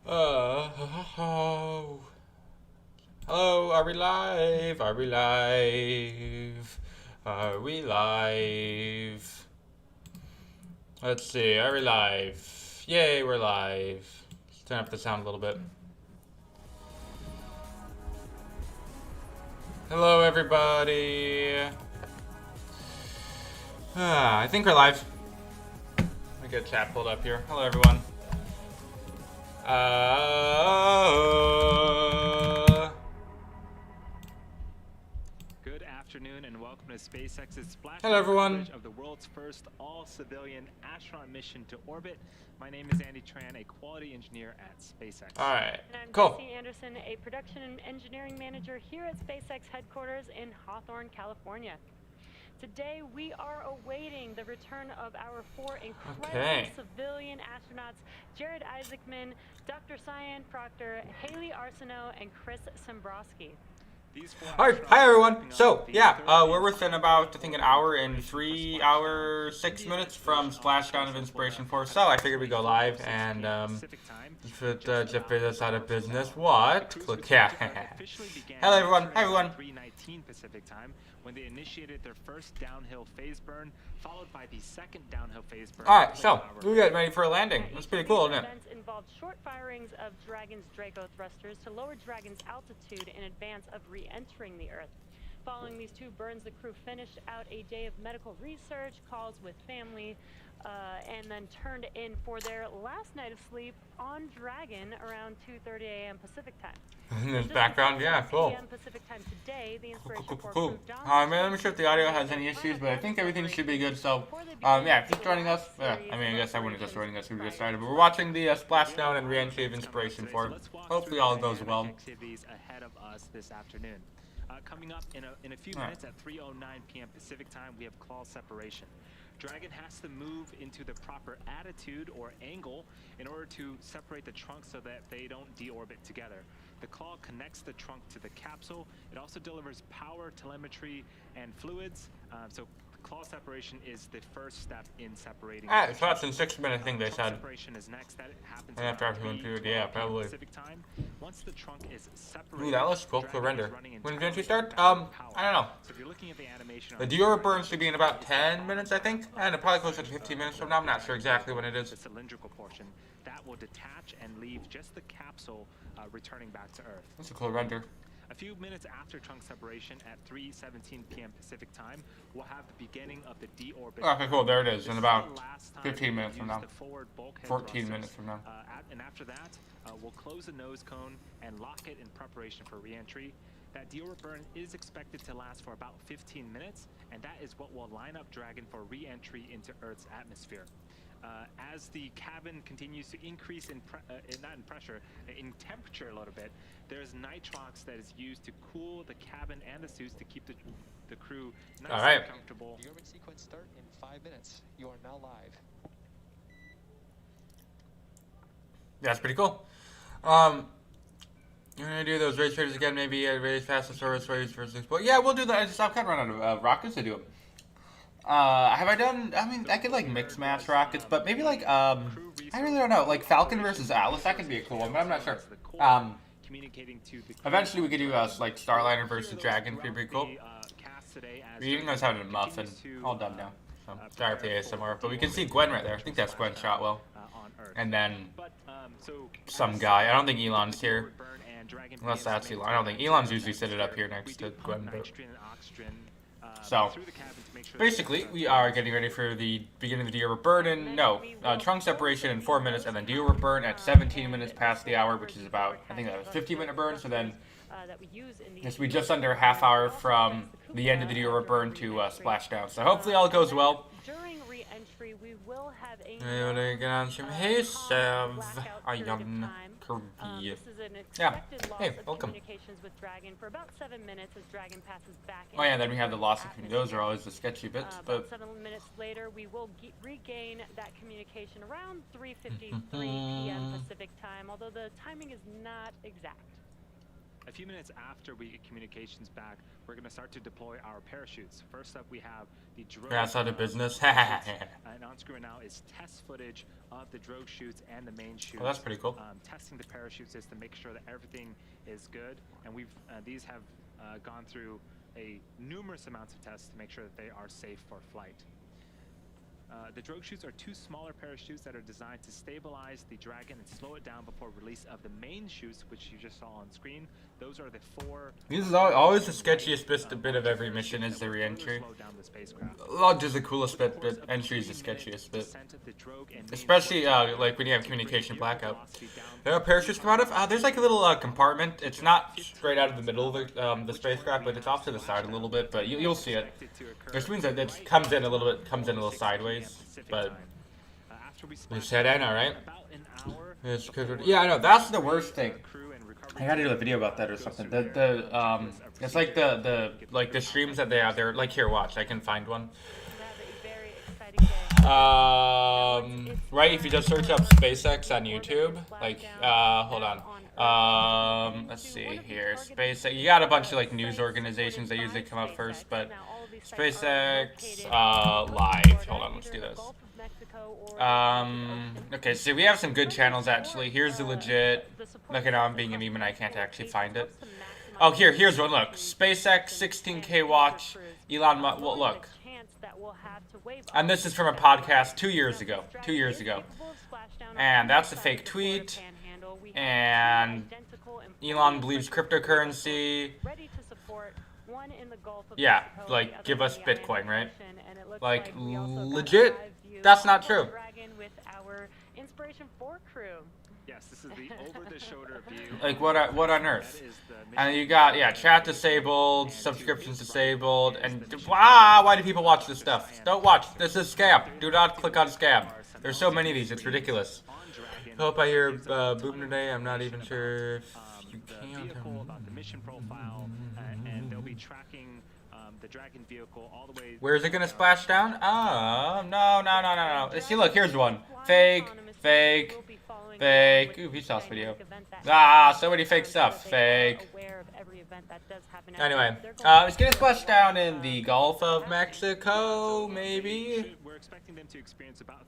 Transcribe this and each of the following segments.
Oh. Hello, are we live? Are we live? Are we live? Let's see, are we live? Yay, we're live. Let's turn up the sound a little bit. Hello, everybody. I think we're live. Let me get chat pulled up here. Hello, everyone. Good afternoon and welcome to SpaceX's Splashdown Hello, everyone. coverage of the world's first all-civilian astronaut mission to orbit. My name is Andy Tran, a quality engineer at SpaceX. All right, And I'm cool. Jesse Anderson, a production and engineering manager here at SpaceX headquarters in Hawthorne, California. Today, we are awaiting the return of our four incredible civilian astronauts, Jared Isaacman, Dr. Cyan Proctor, Haley Arsenault, and Chris Sembrowski. All right, hi everyone. So yeah, we're within about I think an hour and 3 hours 6 minutes from Splashdown of Inspiration 4. So I figured we'd go live and put Jeff Bezos out of business. What? Click yeah. Hello everyone. Hi everyone. 3:19 Pacific time, when they initiated their first downhill phase burn, followed by the second downhill phase burn. All right, so we get ready for a landing. That's pretty cool, isn't it? Events involved short firings of Dragon's Draco thrusters to lower Dragon's altitude in advance of re-entering the Earth. Following these two burns, the crew finished out a day of medical research, calls with family, and then turned in for their last night of sleep on Dragon around 2:30 a.m. Pacific time. In this background, yeah, cool. Pacific time today, the Cool. Man, let me sure if the audio has any issues, but I think everything should be good. So, yeah, if you're joining us, I mean, I guess I wouldn't just joining us, we just started, but we're watching the Splashdown and Re-Entry of Inspiration 4. Hopefully all goes well. Activities ahead of us this afternoon. Coming up in a few minutes at 3:09 p.m. Pacific time, we have claw separation. Dragon has to move into the proper attitude or angle in order to separate the trunk so that they don't deorbit together. The claw connects the trunk to the capsule. It also delivers power, telemetry, and fluids. So claw separation is the first step in separating. So that's in 6 minutes, I think they said. Separation is next. That happens And after everyone period, yeah, probably. Pacific time. Once the trunk is separated, Ooh, that looks cool for render. When did you start? I don't know. So if you're looking at the animation, The Deorbit burn should be in about 10 minutes, I think, and it probably closer to 15 minutes from now. I'm not sure exactly when it is. the cylindrical portion that will detach and leave just the capsule returning back to Earth. That's a cool render. A few minutes after trunk separation at 3:17 p.m. Pacific time, we'll have the beginning of the deorbit. Okay, cool. There it is. This In is about the last time 15 we'll minutes from use now. the forward bulkhead 14 thrusters. minutes from now. And after that, we'll close the nose cone and lock it in preparation for re-entry. That deorbit burn is expected to last for about 15 minutes, and that is what will line up Dragon for re-entry into Earth's atmosphere. As the cabin continues to increase not in pressure, in temperature a little bit, there's nitrox that is used to cool the cabin and the suits to keep the crew nice and comfortable. The orbit sequence start in 5 minutes. You are now live. That's pretty cool. You're gonna do those race traders again, maybe race fastest race versus. But yeah, we'll do that. I'm kind of running out of rockets to do it. Have I done? I mean, I could like mix match rockets, but maybe like I really don't know. Like Falcon versus Alice, that could be a cool one, but I'm not sure. Eventually we could do like Starliner versus Dragon, could be cool. We even guys having a muffin, all done now. So sorry for the ASMR, but we can see Gwen right there. I think that's Gwen shot well. And then some guy. I don't think Elon's here, unless that's Elon. I don't think Elon's usually sitting up here next to Gwen. But... So, basically, we are getting ready for the beginning of the deorbit burn, and trunk separation in 4 minutes, and then deorbit burn at 17 minutes past the hour, which is about, I think that was 15-minute burn, so then this will be just under a half hour from the end of the deorbit burn to Splashdown. So hopefully all goes well. During re-entry, we will have a this is an expected loss of welcome. communications with Dragon for about 7 minutes as Dragon passes back. Oh yeah, then we have the loss of communication. Those are always the sketchy bits. About 7 minutes later, we will regain that communication around 3:53 p.m. Pacific time, although the timing is not exact. A few minutes after we get communications back, we're going to start to deploy our parachutes. First up, we have the Drogue. That's out of business. And on on screen right now is test footage of the Drogue chutes and the main chutes. Oh, that's pretty cool. Testing the parachutes is to make sure that everything is good, and these have gone through numerous amounts of tests to make sure that they are safe for flight. The Drogue chutes are 2 smaller parachutes that are designed to stabilize the Dragon and slow it down before release of the main chutes, which you just saw on screen. Those are the 4. This is always the sketchiest bit of every mission is the re-entry. Not just the coolest bit, but entry is the sketchiest bit. Especially like when you have communication blackout. There are parachutes come out of. There's like a little compartment. It's not straight out of the middle of the spacecraft, but it's off to the side a little bit. But you'll see it. Which means that it comes in a little sideways. But we said I know, right? Yeah, I know. That's the worst thing. I gotta do a video about that or something. It's like the streams that they have. They're like, here, watch. I can find one. Right, if you just search up SpaceX on YouTube, like, hold on. Let's see here. SpaceX. You got a bunch of like news organizations that usually come up first, but SpaceX live. Hold on, let's do this. Okay, so we have some good channels actually. Here's the legit. Look at how I'm being a meme and I can't actually find it. Oh, here's one. Look, SpaceX 16K watch. Elon Musk. Well, look. And this is from a podcast 2 years ago. 2 years ago. And that's a fake tweet. And Elon believes cryptocurrency. Yeah, like give us Bitcoin, right? Like legit. That's not true. Yes, this is the over-the-shoulder view. Like what on earth? And you got chat disabled, subscriptions disabled, and why do people watch this stuff? Don't watch. This is scam. Do not click on scam. There's so many of these. It's ridiculous. Hope I hear boom today. I'm not even sure if you can. The mission profile, and they'll be tracking the Dragon vehicle all the way. Where is it gonna splash down? Oh, no. See, look, here's one. Fake. Ooh, Vsauce video. So many fake stuff. Fake. Anyway, it's gonna splash down in the Gulf of Mexico, maybe.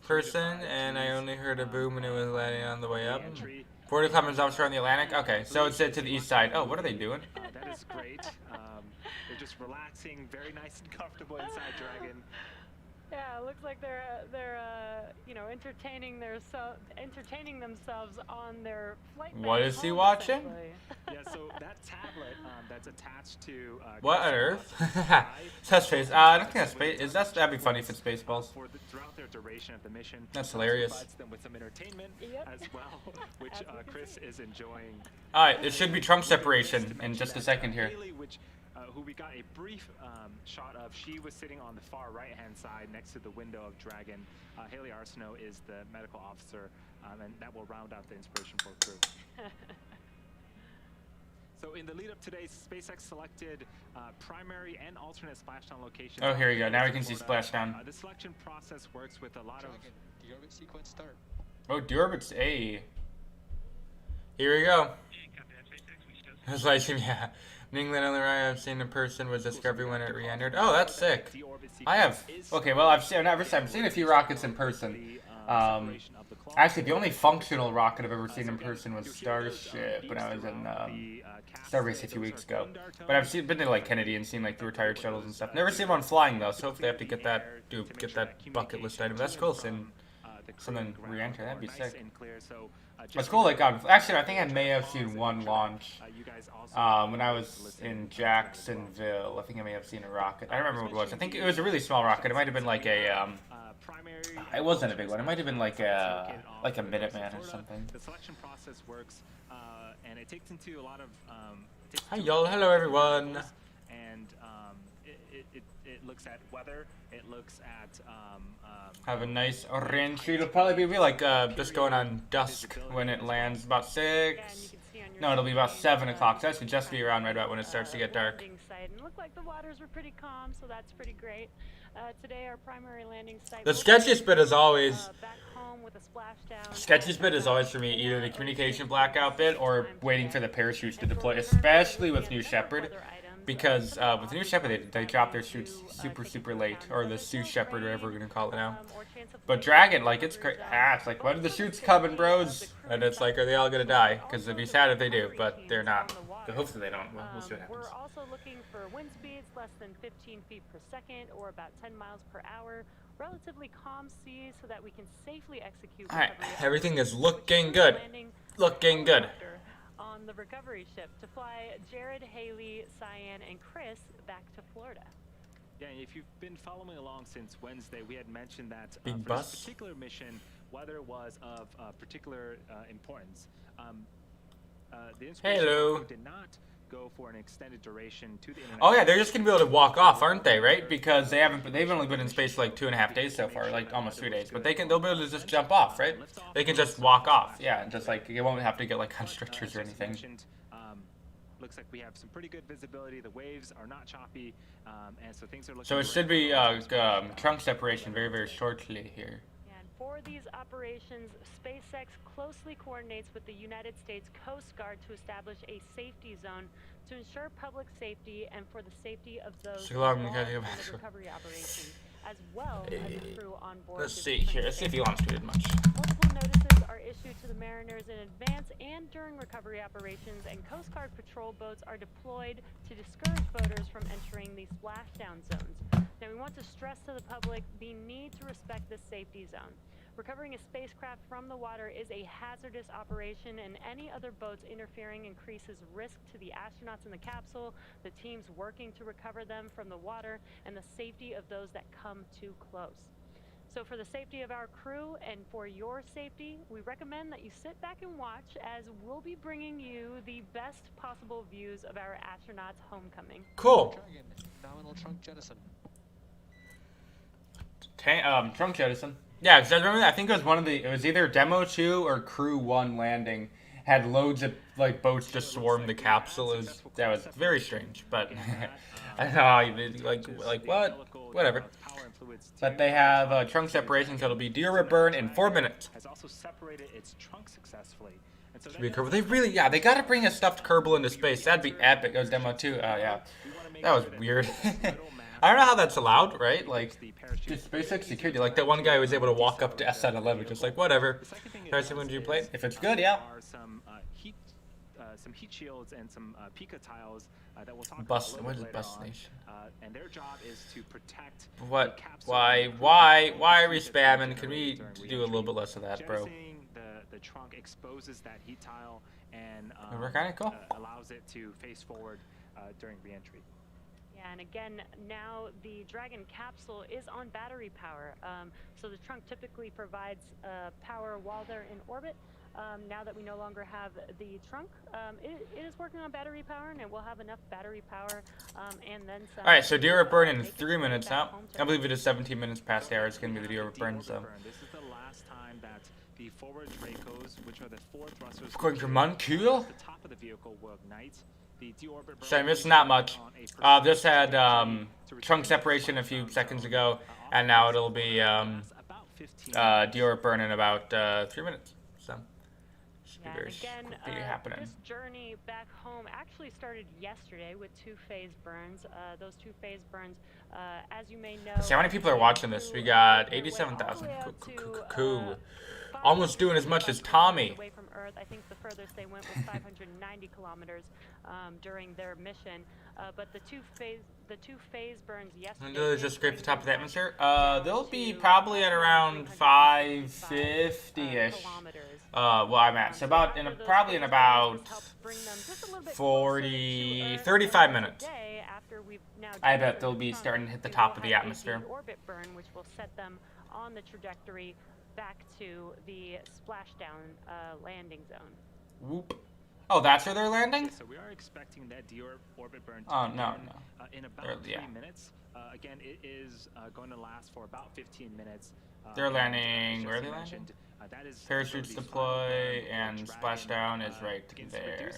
Person, and I only heard a boom when it was landing on the way up. 40 kilometers offshore in the Atlantic. Okay, so it's to the east side. Oh, what are they doing? That is great. They're just relaxing, very nice and comfortable inside Dragon. Yeah, it looks like they're entertaining themselves on their flight. What is he watching? Yeah, so that tablet that's attached to what on earth? That's space. I don't think that's space. That'd be funny if it's Spaceballs. Throughout their duration of the mission. That's hilarious. Provides them with some entertainment as well, which Chris is enjoying. All right, it should be trunk separation in just a second here. Who we got a brief shot of. She was sitting on the far right-hand side next to the window of Dragon. Haley Arsenault is the medical officer, and that will round out the Inspiration 4 crew. So in the lead-up today, SpaceX selected primary and alternate splashdown locations. Oh, here we go. Now we can see Splashdown. The selection process works with a lot of... Deorbit sequence start. Oh, Deorbit's A. Here we go. I was like, yeah. In England, only right I've seen in person was Discovery when it re-entered. Oh, that's sick. I have. Okay, well, I've seen a few rockets in person. Actually, the only functional rocket I've ever seen in person was Starship when I was in Starbase a few weeks ago. But I've been to like Kennedy and seen like the retired shuttles and stuff. Never seen one flying though, so hopefully I have to get that bucket list item. That's cool. Something re-enter. That'd be sick. It's cool. Like actually, I think I may have seen one launch when I was in Jacksonville. I think I may have seen a rocket. I don't remember what it was. I think it was a really small rocket. It might have been like a it wasn't a big one. It might have been like a Minuteman or something. The selection process works, and it takes into a lot of. Hi y'all. Hello everyone. And it looks at weather. It looks at. Have a nice orange. It'll probably be like just going on dusk when it lands. About 6. No, it'll be about 7 o'clock. So that should just be around right about when it starts to get dark. And looked like the waters were pretty calm, so that's pretty great. Today our primary landing site. The sketchiest bit is always. Back home with a splashdown. Sketchiest bit is always for me either the communication blackout bit or waiting for the parachutes to deploy, especially with New Shepard. because with the new Shepherd, they drop their shoots super late, or the Sioux Shepherd, or whatever we're gonna call it now. But Dragon, like, it's crazy. It's like, when are the shoots coming, bros? And it's like, are they all gonna die? Because it'd be sad if they do, but they're not. Hopefully they don't. We'll see what happens. We're also looking for wind speeds less than 15 feet per second, or about 10 miles per hour. Relatively calm seas so that we can safely execute. Alright, everything is looking good. Looking good. On the recovery ship to fly Jared, Haley, Cyan, and Chris back to Florida. Yeah, if you've been following along since Wednesday, we had mentioned that Big for bus. this particular mission, weather was of particular importance. The Hello. did not go for an extended duration to the Oh yeah, they're just gonna be able to walk off, aren't they? Right? Because they've only been in space for like 2.5 days so far, like almost 3 days. But they'll be able to just jump off, right? They can just walk off, yeah, and just like you won't have to get like on stretchers or anything. Looks like we have some pretty good visibility. The waves are not choppy, and so things are looking. So it should be trunk separation very shortly here. And for these operations, SpaceX closely coordinates with the United States Coast Guard to establish a safety zone to ensure public safety and for the safety of those involved in the recovery operations, as well as the crew on board. Let's see here. Let's see if Elon's tweeted much. Multiple notices are issued to the mariners in advance and during recovery operations, and Coast Guard patrol boats are deployed to discourage boaters from entering the splashdown zones. Now, we want to stress to the public the need to respect this safety zone. Recovering a spacecraft from the water is a hazardous operation, and any other boats interfering increases risk to the astronauts in the capsule, the teams working to recover them from the water, and the safety of those that come too close. So for the safety of our crew and for your safety, we recommend that you sit back and watch as we'll be bringing you the best possible views of our astronauts' homecoming. Cool. Dragon, nominal trunk jettison. Trunk jettison. Yeah, because I remember that. I think it was either Demo 2 or Crew 1 landing. Had loads of like boats just swarm the capsule. That was very strange, but I don't know, like what? Whatever. But they have trunk separation, so it'll be Deorbit burn in 4 minutes. Has also separated its trunk successfully. And so Be Kerbal. They gotta bring a stuffed Kerbal into space. That'd be epic. It was Demo 2. Yeah, that was weird. I don't know how that's allowed, right? Like, just basic security. Like, that one guy was able to walk up to SN11, just like, whatever. When you play? If it's good, yeah. Some heat shields and some Pika tiles that we'll talk Bus, about a what little is bit later bus on. nation? And their job is to protect What? the capsule. Why are we spamming? Can we do a little bit less of that, bro? Jettisoning the trunk exposes that heat tile and We're kind of cool. allows it to face forward during reentry. Yeah, and again, now the Dragon capsule is on battery power. So the trunk typically provides power while they're in orbit. Now that we no longer have the trunk, it is working on battery power, and it will have enough battery power and then some. Alright, so Deorbit burn in 3 minutes now. I believe it is 17 minutes past the hour. It's going to be the Deorbit burn, so. This is the last time that the forward Dracos, which are the 4 thrusters According to Moncule? at the top of the vehicle, will ignite. The deorbit So I missed not much. This had trunk separation a few seconds ago, and now it'll be deorbit burn in about 3 minutes. So should be Yeah, very and again, quickly happening. this journey back home actually started yesterday with 2 phase burns. Those 2 phase burns, as you may know. See how many people are watching this. We got 87,000. Cool. Almost doing as much as Tommy. Away from Earth. I think the furthest they went was 590 kilometers during their mission. But the two phase burns yesterday. When do they just scrape the top of the atmosphere? They'll be probably at around 550-ish. Well, I'm at. So probably in about 35 minutes. I bet they'll be starting to hit the top of the atmosphere. Orbit burn, which will set them on the trajectory back to the splashdown landing zone. Whoop. Oh, that's where they're landing? So we are expecting that deorbit burn to Oh, no. in about 3 minutes. Again, it is going to last for about 15 minutes. They're landing. Where are they landing? Parachutes deploy and splashdown is right there.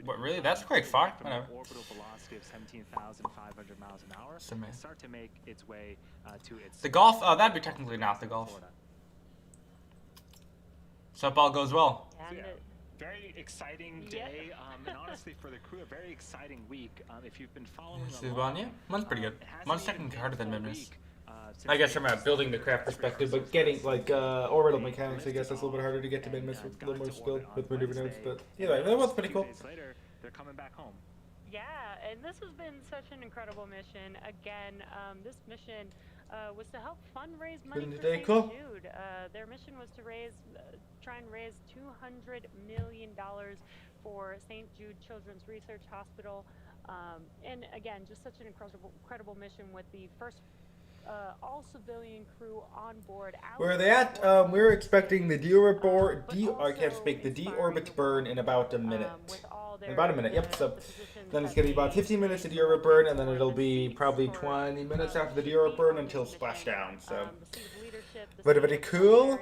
What, really? That's quite far. Whatever. Orbital velocity of 17,500 miles an hour. Start to make its way to its. The Gulf? Oh, that'd be technically not the Gulf. So if all goes well. And very exciting day, and honestly for the crew, a very exciting week. If you've been following along, yeah, one's pretty good. it hasn't One's even technically been harder than a full Mimnus. week, since I guess they from a building the craft perspective, but getting like orbital they mechanics, I lifted guess that's a little bit off harder to get to and, Mimnus with a got little more to skill orbit on with maneuver nodes. Wednesday, But and either way, that just was a pretty few cool. days later, they're coming back home. Yeah, and this has been such an incredible mission. Again, this mission was to help fundraise money for Today, St. cool. Jude. Their mission was to try and raise $200 million for St. Jude Children's Research Hospital. And again, just such an incredible mission with the first all-civilian crew on board. Where are they at? We're expecting the Deorbit I can't speak. The Deorbit burn in about a minute. In about a minute, yep. So then it's going to be about 15 minutes to Deorbit burn, and then it'll be probably 20 minutes after the Deorbit burn until Splashdown. So very, very cool.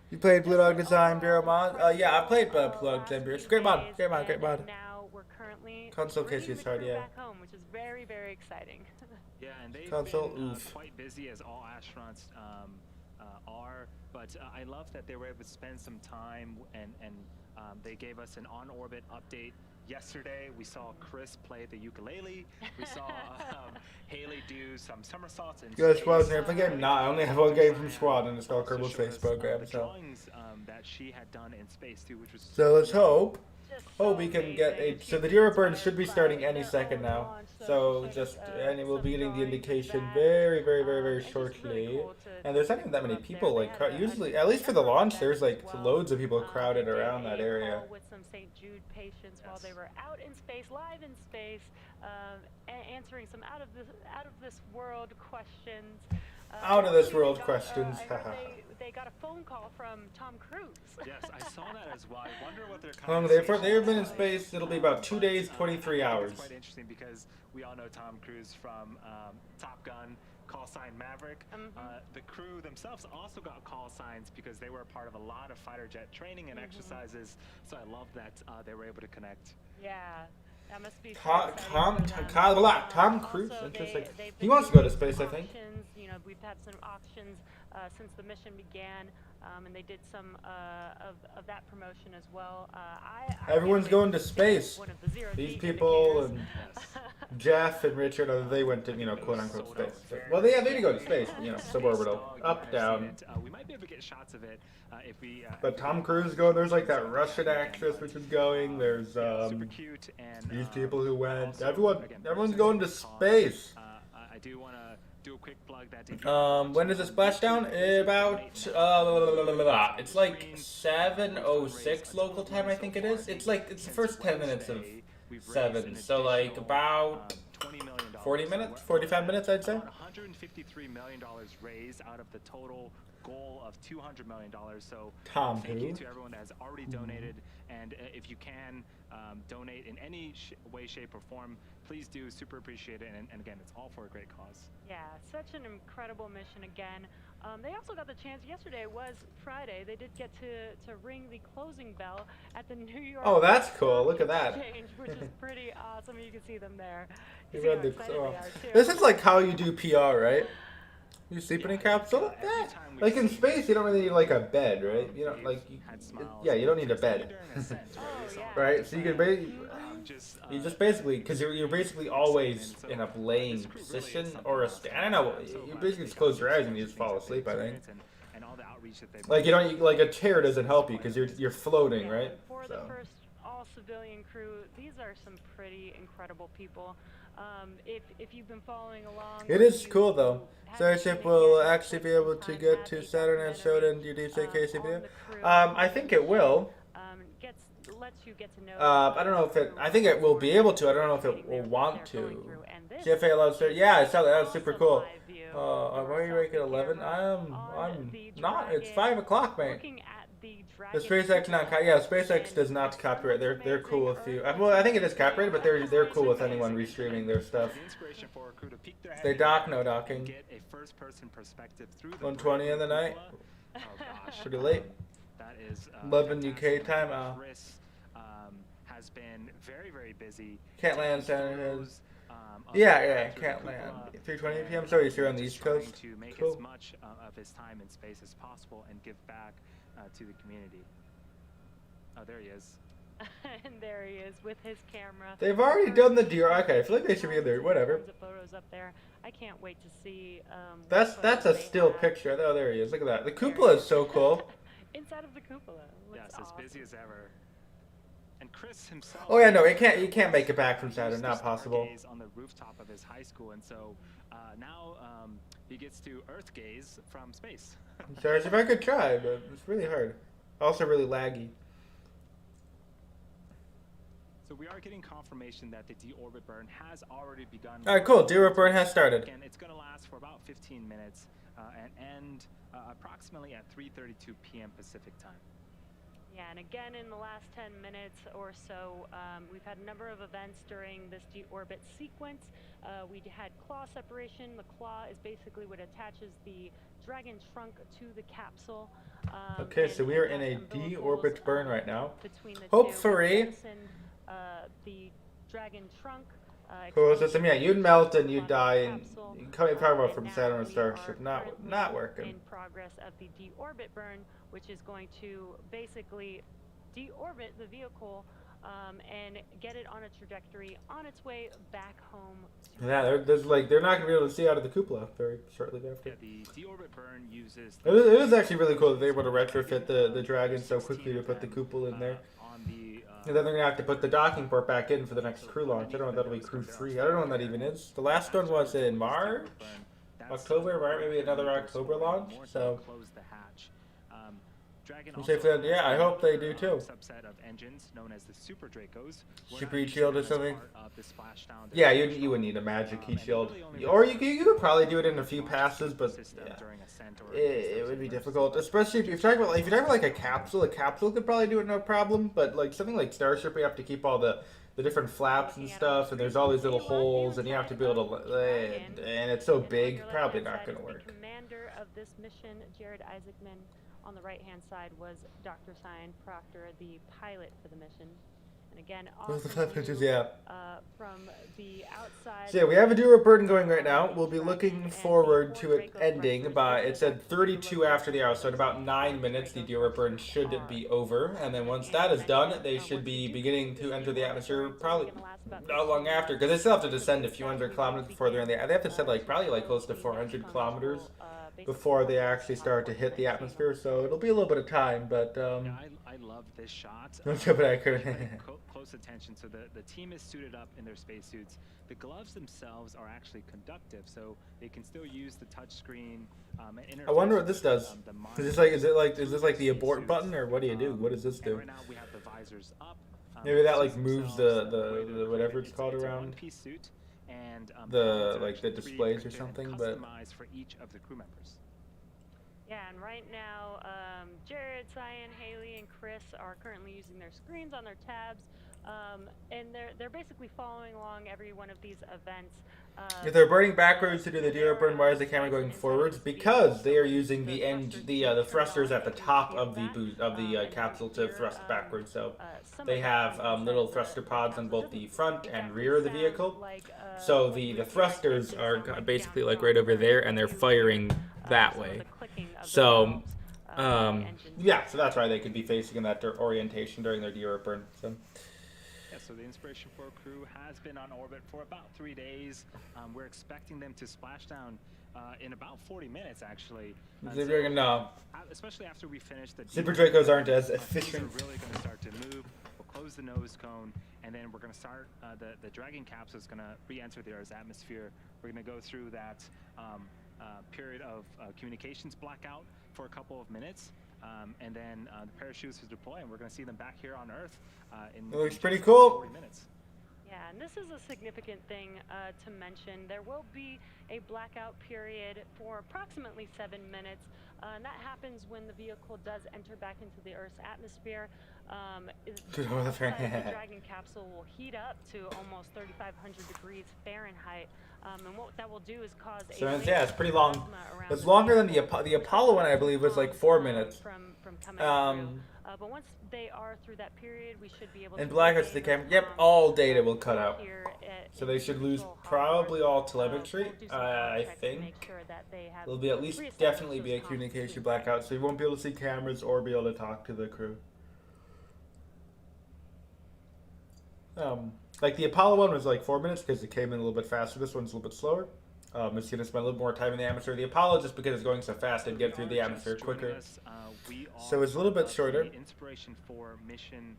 You played Blue Dog Design Bureau mod? Yeah, I played Blue Dog Design Bureau. It's a great mod. Great mod. Great mod. Now we're currently Console case is hard, yeah. back home, which is very, very exciting. Yeah, and they've Console, been oof. quite busy as all astronauts are, but I love that they were able to spend some time and they gave us an on-orbit update. Yesterday, we saw Chris play the ukulele. We saw Haley do some somersaults in Good space. squad's never play game? Nah, I only have one game from Squad, and it's called Kerbal Space Program. The So, drawings that she had done in space too, which was let's hope. Just Oh, so we can get a. amazing. So the She's Deorbit burn inspired should be by starting any their second own now. launch, So she just, showed, and we'll some be getting the drawings indication back. very, very, very, very And just really shortly. cool to And there's not even that many up there. people. They Like had a usually, at least for the launch, there's like as well. loads of people crowded They did around that a area. call with some St. Jude patients while they were out in space, live in space, answering some out of this world questions. Out of this also world got, questions, I heard haha. they got a phone call from Tom Cruise. Yes, I saw that as well. I wonder what their How long they've been in space? It'll be about 2 days, 23 I think hours. It's quite interesting because we all know Tom Cruise from Top Gun, call sign Maverick. The crew themselves also got call signs because they were a part of a lot of fighter jet training and exercises. So I love that they were able to connect. Yeah. That must be Tom Cruise, interesting. He wants to go to space, I think. You know, we've had some auctions since the mission began, and they did some of that promotion as well. Everyone's going to space. One of the zero These G people indicators. and Jeff and Richard, they went to, quote unquote space. So, well, they did go to space, suborbital, up, down. We might be able to get shots of it if we. But Tom Cruise going. There's like that Russian actress which is going. There's super cute and these people who went. also, Everyone's again, going to space. I do want to do a quick plug that. When does it splash down? About it's like 7:06 local time, I think it is. It's the first 10 minutes of 7, so like about 40 minutes, 45 minutes, I'd say. $153 million raised out of the total goal of $200 million. So Tom thank you who? to everyone that has already donated, and if you can donate in any way, shape, or form, please do. Super appreciate it, and again, it's all for a great cause. Yeah, such an incredible mission again. They also got the chance, yesterday was Friday, they did get to ring the closing bell at the New York Oh, that's cool. Look at that. Exchange, which is pretty awesome. You can see them there. You You see how read the- excited they are, too. This is like how you do PR, right? You sleep in a capsule? Yeah. Like in space, you don't really need like a bed, right? You don't like, you don't need a bed, right? So you can you just basically, because you're basically always in a laying position or a stand. I don't know. You basically just close your eyes and you just fall asleep, I think. Like you don't like a chair doesn't help you because you're floating, right? For the first all-civilian crew, these are some pretty incredible people. If you've been following along, It is cool though. Starship will actually be able to get to Saturn and show it in your DJKC video. I think it will. Lets you get to know. I don't know if it. I think it will be able to. I don't know if it will want to. CFA allows. Yeah, I saw that. That was super cool. Am I ranking 11? I'm not. It's 5 o'clock, mate. The SpaceX SpaceX does not copyright. They're cool with you. Well, I think it is copyrighted, but they're cool with anyone restreaming their stuff. They dock, no docking. 1:20 in the night. Pretty late. That is 11 UK time. Chris has been very, very busy. Can't land San Jose. Yeah, can't land. 3:20 p.m. So he's here on the East Coast. To make Cool. as much of his time in space as possible and give back to the community. Oh, there he is. And there he is with his camera. They've already done the Dior. Okay, I feel like they should be in there. Whatever. Tons of photos up there. I can't wait to see. That's a still picture. Oh, there he is. Look at that. The cupola is so cool. Inside of the cupola. Yes, Looks as awesome. busy as ever. And Chris himself. Oh yeah, no, he can't make it back from Saturn. Not possible. On the rooftop of his high school, and so now he gets to Earth gaze from space. Sorry, if I could try, but it's really hard. Also really laggy. So we are getting confirmation that the deorbit burn has already begun. All right, cool. Deorbit burn has started. Again, it's going to last for about 15 minutes and end approximately at 3:32 p.m. Pacific time. Yeah, and again, in the last 10 minutes or so, we've had a number of events during this deorbit sequence. We had claw separation. The claw is basically what attaches the Dragon trunk to the capsule. Okay, so we are in a deorbit burn right now. Between the Hopefully. The Dragon trunk. Cool system. Yeah, you'd melt and you'd die, and you come talk about from Saturn or Starship. Not working. In progress of the deorbit burn, which is going to basically deorbit the vehicle and get it on a trajectory on its way back home. Yeah, they're not gonna be able to see out of the cupola very shortly after. Yeah, the deorbit burn uses. It was actually really cool that they were able to retrofit the Dragon so quickly to put the cupola in there. And then they're going to have to put the docking port back in for the next crew launch. I don't know if that'll be crew 3. I don't know when that even is. The last one was in March? October, right? Maybe another October launch. So, yeah, I hope they do too. Subset of engines known as the Super Dracos. Super heat shield or something? Yeah, you would need a magic heat shield. Or you could probably do it in a few passes, but yeah. It would be difficult, especially if you're talking about like a capsule. A capsule could probably do it no problem, but like something like Starship, we have to keep all the different flaps and stuff, and there's all these little holes, and you have to be able to land, and it's so big, probably not going to work. The commander of this mission, Jared Isaacman, on the right-hand side was Dr. Cyan Proctor, the pilot for the mission. And again, awesome view, yeah. From the outside. So yeah, we have a deorbit burn going right now. We'll be looking forward to it ending by, it said 32 after the hour, so in about 9 minutes the deorbit burn should be over. And then once that is done, they should be beginning to enter the atmosphere probably not long after, because they still have to descend a few hundred kilometers before they're in the, they have to descend like probably like close to 400 kilometers before they actually start to hit the atmosphere, so it'll be a little bit of time, but yeah, I love this shot. Close attention. So the team is suited up in their spacesuits. The gloves themselves are actually conductive, so they can still use the touch screen. I wonder what this does. Is this like the abort button, or what do you do? What does this do? Right now we have the visors up. Maybe that like moves the whatever it's called around. Suit. And the displays or something, but customized for each of the crew members. Yeah, and right now, Jared, Cyan, Haley, and Chris are currently using their screens on their tabs, and they're basically following along every one of these events. If they're burning backwards to do the deorbit burn, why is the camera going forwards? Because they are using the thrusters at the top of the capsule to thrust backwards. So they have little thruster pods on both the front and rear of the vehicle. So the thrusters are basically like right over there, and they're firing that way. So yeah, so that's why they could be facing in that orientation during their deorbit burn. So. So the Inspiration 4 crew has been on orbit for about 3 days. We're expecting them to splash down in about 40 minutes, actually. Especially after we finish the Super Dracos aren't as efficient. We're really going to start to move. We'll close the nose cone, and then we're going to start. The Dragon capsule is going to re-enter the Earth's atmosphere. We're going to go through that period of communications blackout for a couple of minutes. And then the parachutes will deploy, and we're going to see them back here on Earth in. It looks pretty cool. 40 minutes. Yeah, and this is a significant thing to mention. There will be a blackout period for approximately 7 minutes, and that happens when the vehicle does enter back into the Earth's atmosphere. The Dragon capsule will heat up to almost 3,500 degrees Fahrenheit, and what that will do is cause yeah, it's pretty long. It's longer than the Apollo one, I believe, was like 4 minutes. From coming through. But once they are through that period, we should be able to. And blackouts, the camera. Yep, all data will cut out. So they should lose probably all telemetry. I think there'll be at least definitely be a communication blackout, so you won't be able to see cameras or be able to talk to the crew. Like the Apollo one was like 4 minutes because it came in a little bit faster. This one's a little bit slower. It's going to spend a little more time in the atmosphere. The Apollo, just because it's going so fast, it'd get through the atmosphere quicker. So it's a little bit shorter. Inspiration for mission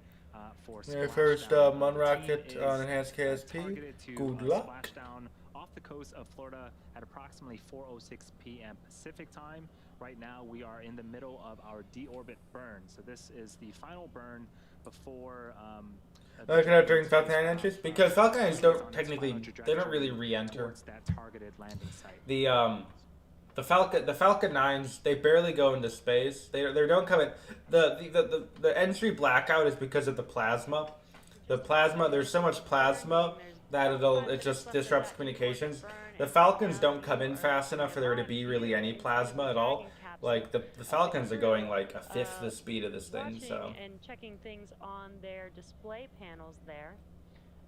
for first Splashdown. one The rocket team on is, enhanced KSP. targeted to, Good luck. Splashdown off the coast of Florida at approximately 4:06 p.m. Pacific time. Right now, we are in the middle of our deorbit burn. So this is the final burn before. Look at during Falcon 9 entries because Falcon 9s don't technically, they don't really re-enter. That targeted landing site. The Falcon 9s, they barely go into space. They don't come in. The entry blackout is because of the plasma. The plasma, there's so much plasma that it just disrupts communications. The Falcons don't come in fast enough for there to be really any plasma at all. Like the Falcons are going like a fifth the speed of this thing. So and checking things on their display panels there.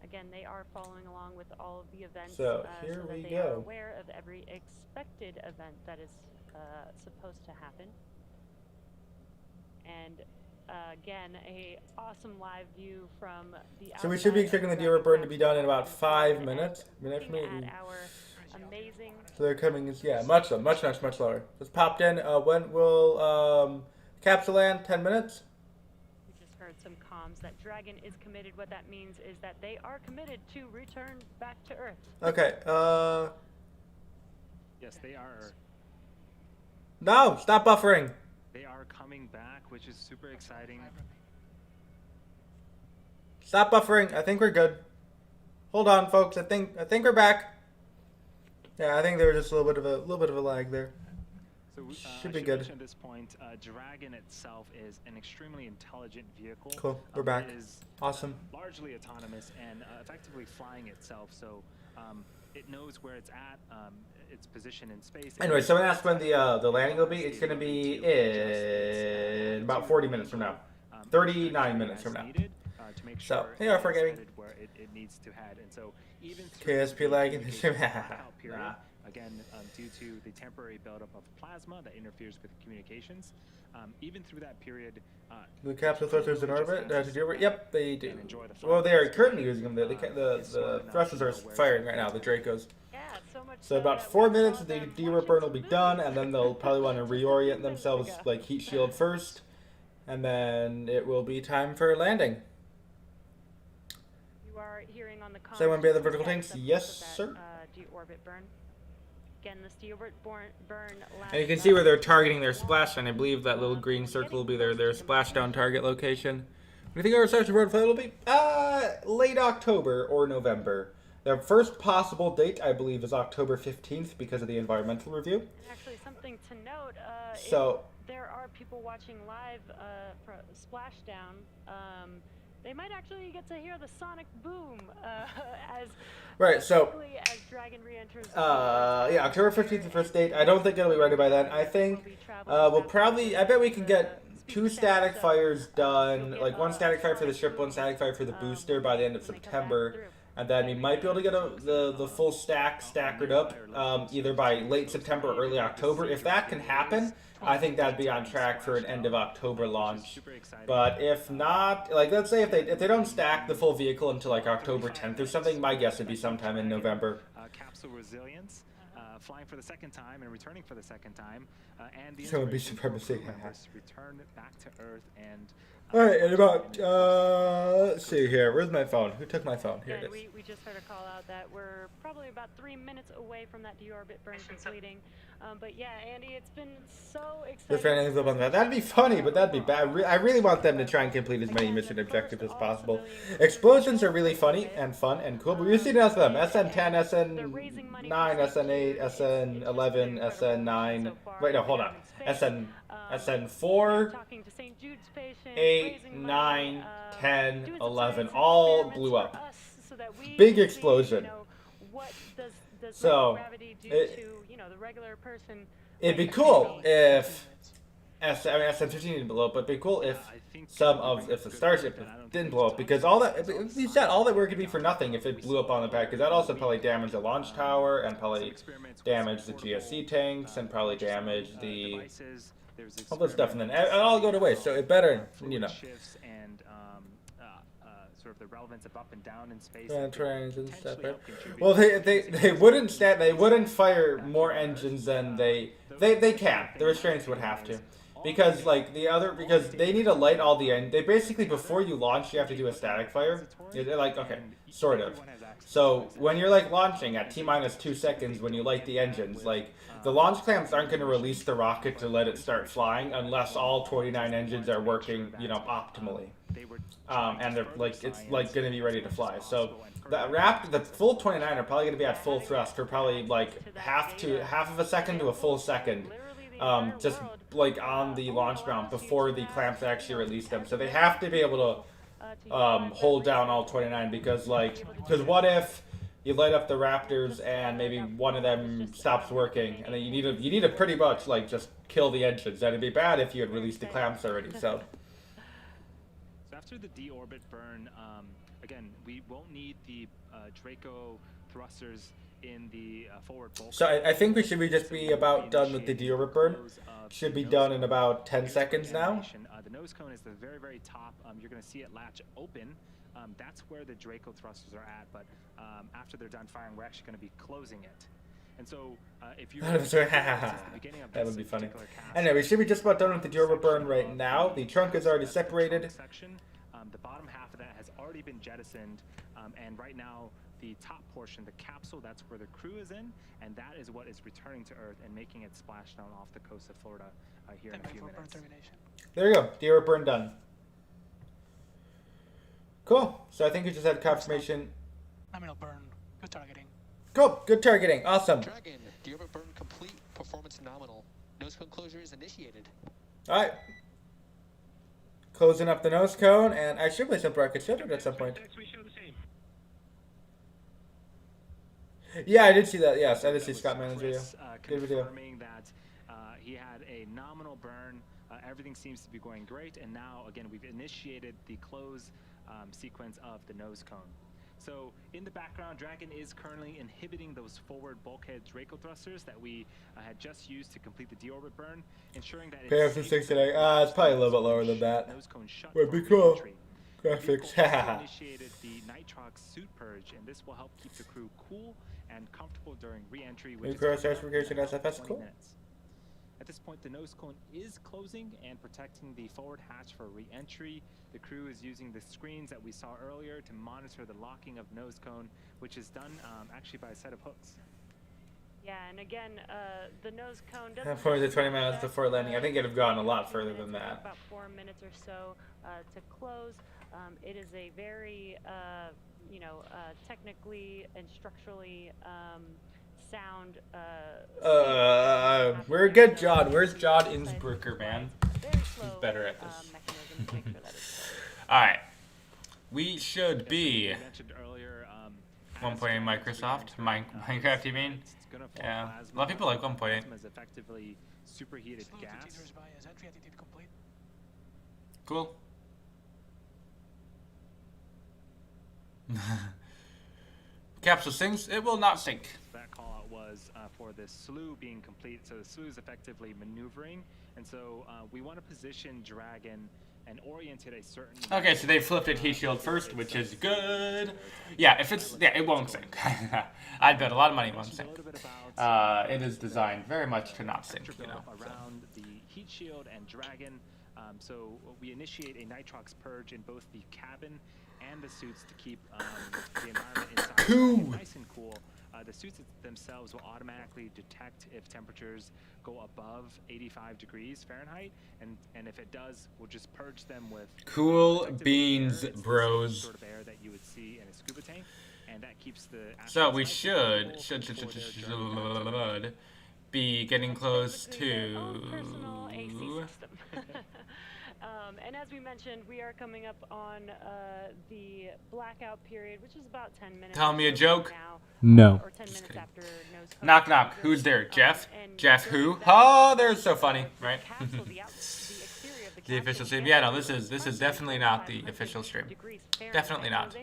Again, they are following along with all of the events, so here so that we they are go. aware of every expected event that is supposed to happen. And again, a awesome live view from the. So we should be expecting the Deorbit burn to be done in about 5 minutes. Amazing. So they're coming, much slower. Just popped in. When will capsule land? 10 minutes? We just heard some comms that Dragon is committed. What that means is that they are committed to return back to Earth. Okay, Yes, they are. No, stop buffering. They are coming back, which is super exciting. Stop buffering. I think we're good. Hold on, folks. I think we're back. Yeah, I think there was just a little bit of a lag there. So should be good. At this point, Dragon itself is an extremely intelligent vehicle. Cool, we're back. It is Awesome. Largely autonomous and effectively flying itself. So it knows where it's at, its position in space. Anyway, someone asked when the landing will be. It's going to be in about 40 minutes from now. 39 minutes from now. To make So, sure hey, our it's gaming. headed where it needs to head. And so even KSP lag in the stream. blackout period, Nah. again, due to the temporary buildup of plasma that interferes with communications, even through that period, The capsule thrusters in orbit. Yep, they do. enjoy the Well, flight. they are currently using them. The thrusters are firing right now. The Dracos. Yeah, so much. So about 4 minutes, the Deorbit burn will be done, and then they'll probably want to reorient themselves, like heat shield first, and then it will be time for landing. You are hearing on the comms. Does anyone be at the vertical effects tanks? of Yes, that, sir. Deorbit burn. Again, this deorbit burn. And you can see where they're targeting their splashdown. I believe that little green circle will be their splashdown target location. What do you think our reception road flight will be? Late October or November. Their first possible date, I believe, is October 15th because of the environmental review. Actually, something to note. So if there are people watching live for Splashdown. They might actually get to hear the sonic boom as right. So quickly as Dragon re-enters. yeah, October 15th, the first date. I don't think it'll be ready by then. I think we'll probably. I bet we can get 2 static fires done, like 1 static fire for the ship, 1 static fire for the booster by the end of September. And then we might be able to get the full stackered up either by late September or early October. If that can happen, I think that'd be on track for an end of October launch. But if not, like let's say if they don't stack the full vehicle until like October 10th or something, my guess would be sometime in November. Capsule resilience, flying for the second time and returning for the second time, and the So it'd be inspiration for supremacy. crew members to return back to Earth and. Alright, and about, let's see here. Where's my phone? Who took my phone? Here it And is. we just heard a call out that we're probably about 3 minutes away from that deorbit burn completing. But yeah, Andy, it's been so exciting. Just ran anything up on that. That'd be funny, but that'd be bad. I really want them to try and complete as many mission objectives as possible. Explosions are really funny and fun and cool, but we've seen else of them. SN10, SN9, SN8, SN11, SN9. Wait, no, hold on. SN4, Talking to St. Jude's patients, 8, raising 9, money, 10, doing some 11, science all experiments blew for up. us so that we Big can see, explosion. What does So, microgravity do it- to the regular person? It'd be cool if SN15 didn't blow up, but it'd be cool if if the Starship didn't blow up, because all that, you said all that work could be for nothing if it blew up on the pad, because that also probably damaged the launch tower and probably damaged the GSC tanks and probably damaged the all this stuff, and then it all go to waste. So it better, Shifts and sort of the relevance of up and down in space. Trains and stuff, right? Contribute Well, to they wouldn't stand. They wouldn't fire more engines than they can. The restraints would have to. Because because they need to light all the they basically before you launch you have to do a static fire. They're like, okay, sort of. So when you're like launching at T-minus 2 seconds when you light the engines, like the launch clamps aren't going to release the rocket to let it start flying unless all 29 engines are working, optimally. And they're like it's like going to be ready to fly. So the full 29 are probably going to be at full thrust for probably like half of a second to a full second. Just like on the launch mount before the clamps actually release them. So they have to be able to hold down all 29 because what if you light up the Raptors and maybe one of them stops working and then you need to pretty much like just kill the engines. That'd be bad if you had released the clamps already. So after the Deorbit burn, again, we won't need the Draco thrusters in the forward bulk. So I think we should just be about done with the Deorbit burn. Should be done in about 10 seconds now. The nose cone is the very, very top. You're going to see it latch open. That's where the Draco thrusters are at. But after they're done firing, we're actually going to be closing it. And so if you that would be funny. Anyway, we should be just about done with the Deorbit burn right now. The trunk is already separated. The bottom half of that has already been jettisoned, and right now the top portion, the capsule, that's where the crew is in, and that is what is returning to Earth and making it splash down off the coast of Florida here in a few minutes. There you go, Deorbit burn done. Cool. So I think we just had confirmation. Nominal burn. Good targeting. Cool. Good targeting. Awesome. Dragon, Deorbit burn complete. Performance nominal. Nose cone closure is initiated. All right. Closing up the nose cone, and I should play some rocket ship at some point. Yeah, I did see that. Yes, I did see Scott Mann's video. Good video. Confirming that he had a nominal burn. Everything seems to be going great, and now again we've initiated the close sequence of the nose cone. So in the background, Dragon is currently inhibiting those forward bulkhead Draco thrusters that we had just used to complete the deorbit burn, ensuring that it's safe today. It's probably a little bit lower than that. Would be cool. Graphics. Initiated the nitrox suit purge, and this will help keep the crew cool and comfortable during re-entry. New cross certification SFS. Cool. At this point, the nose cone is closing and protecting the forward hatch for re-entry. The crew is using the screens that we saw earlier to monitor the locking of nose cone, which is done actually by a set of hooks. Yeah, and again, the nose cone doesn't... 20 miles before landing. I think it'd have gone a lot further than that. About 4 minutes or so to close. It is a very, technically and structurally sound... we're good, John. Where's John Innsbrucker, man? He's better at this. Alright. We should be... 1.8 Microsoft. Minecraft, you mean? Yeah. A lot of people like 1.8. Effectively superheated gas. Cool. Capsule sinks. It will not sink. That call out was for the slew being complete. So the slew is effectively maneuvering, and so we want to position Dragon and orient it a certain. Okay, so they flipped it heat shield first, which is good. Yeah, it won't sink. I'd bet a lot of money it won't sink. It is designed very much to not sink, Around the heat shield and Dragon. So we initiate a nitrox purge in both the cabin and the suits to keep the environment inside nice and cool. The suits themselves will automatically detect if temperatures go above 85 degrees Fahrenheit, and if it does, we'll just purge them with cool beans, bros. Sort of air that you would see in a scuba tank, and that keeps the. So we should be getting close to. Personal AC system. And as we mentioned, we are coming up on the blackout period, which is about 10 minutes. Tell me a joke? Now, No. Or 10 minutes after nose cone. Knock, knock. Who's there? Jeff? Jeff who? Oh, they're so funny, right? The exterior of the The official stream. Yeah, no, this is definitely not the official stream. Definitely not.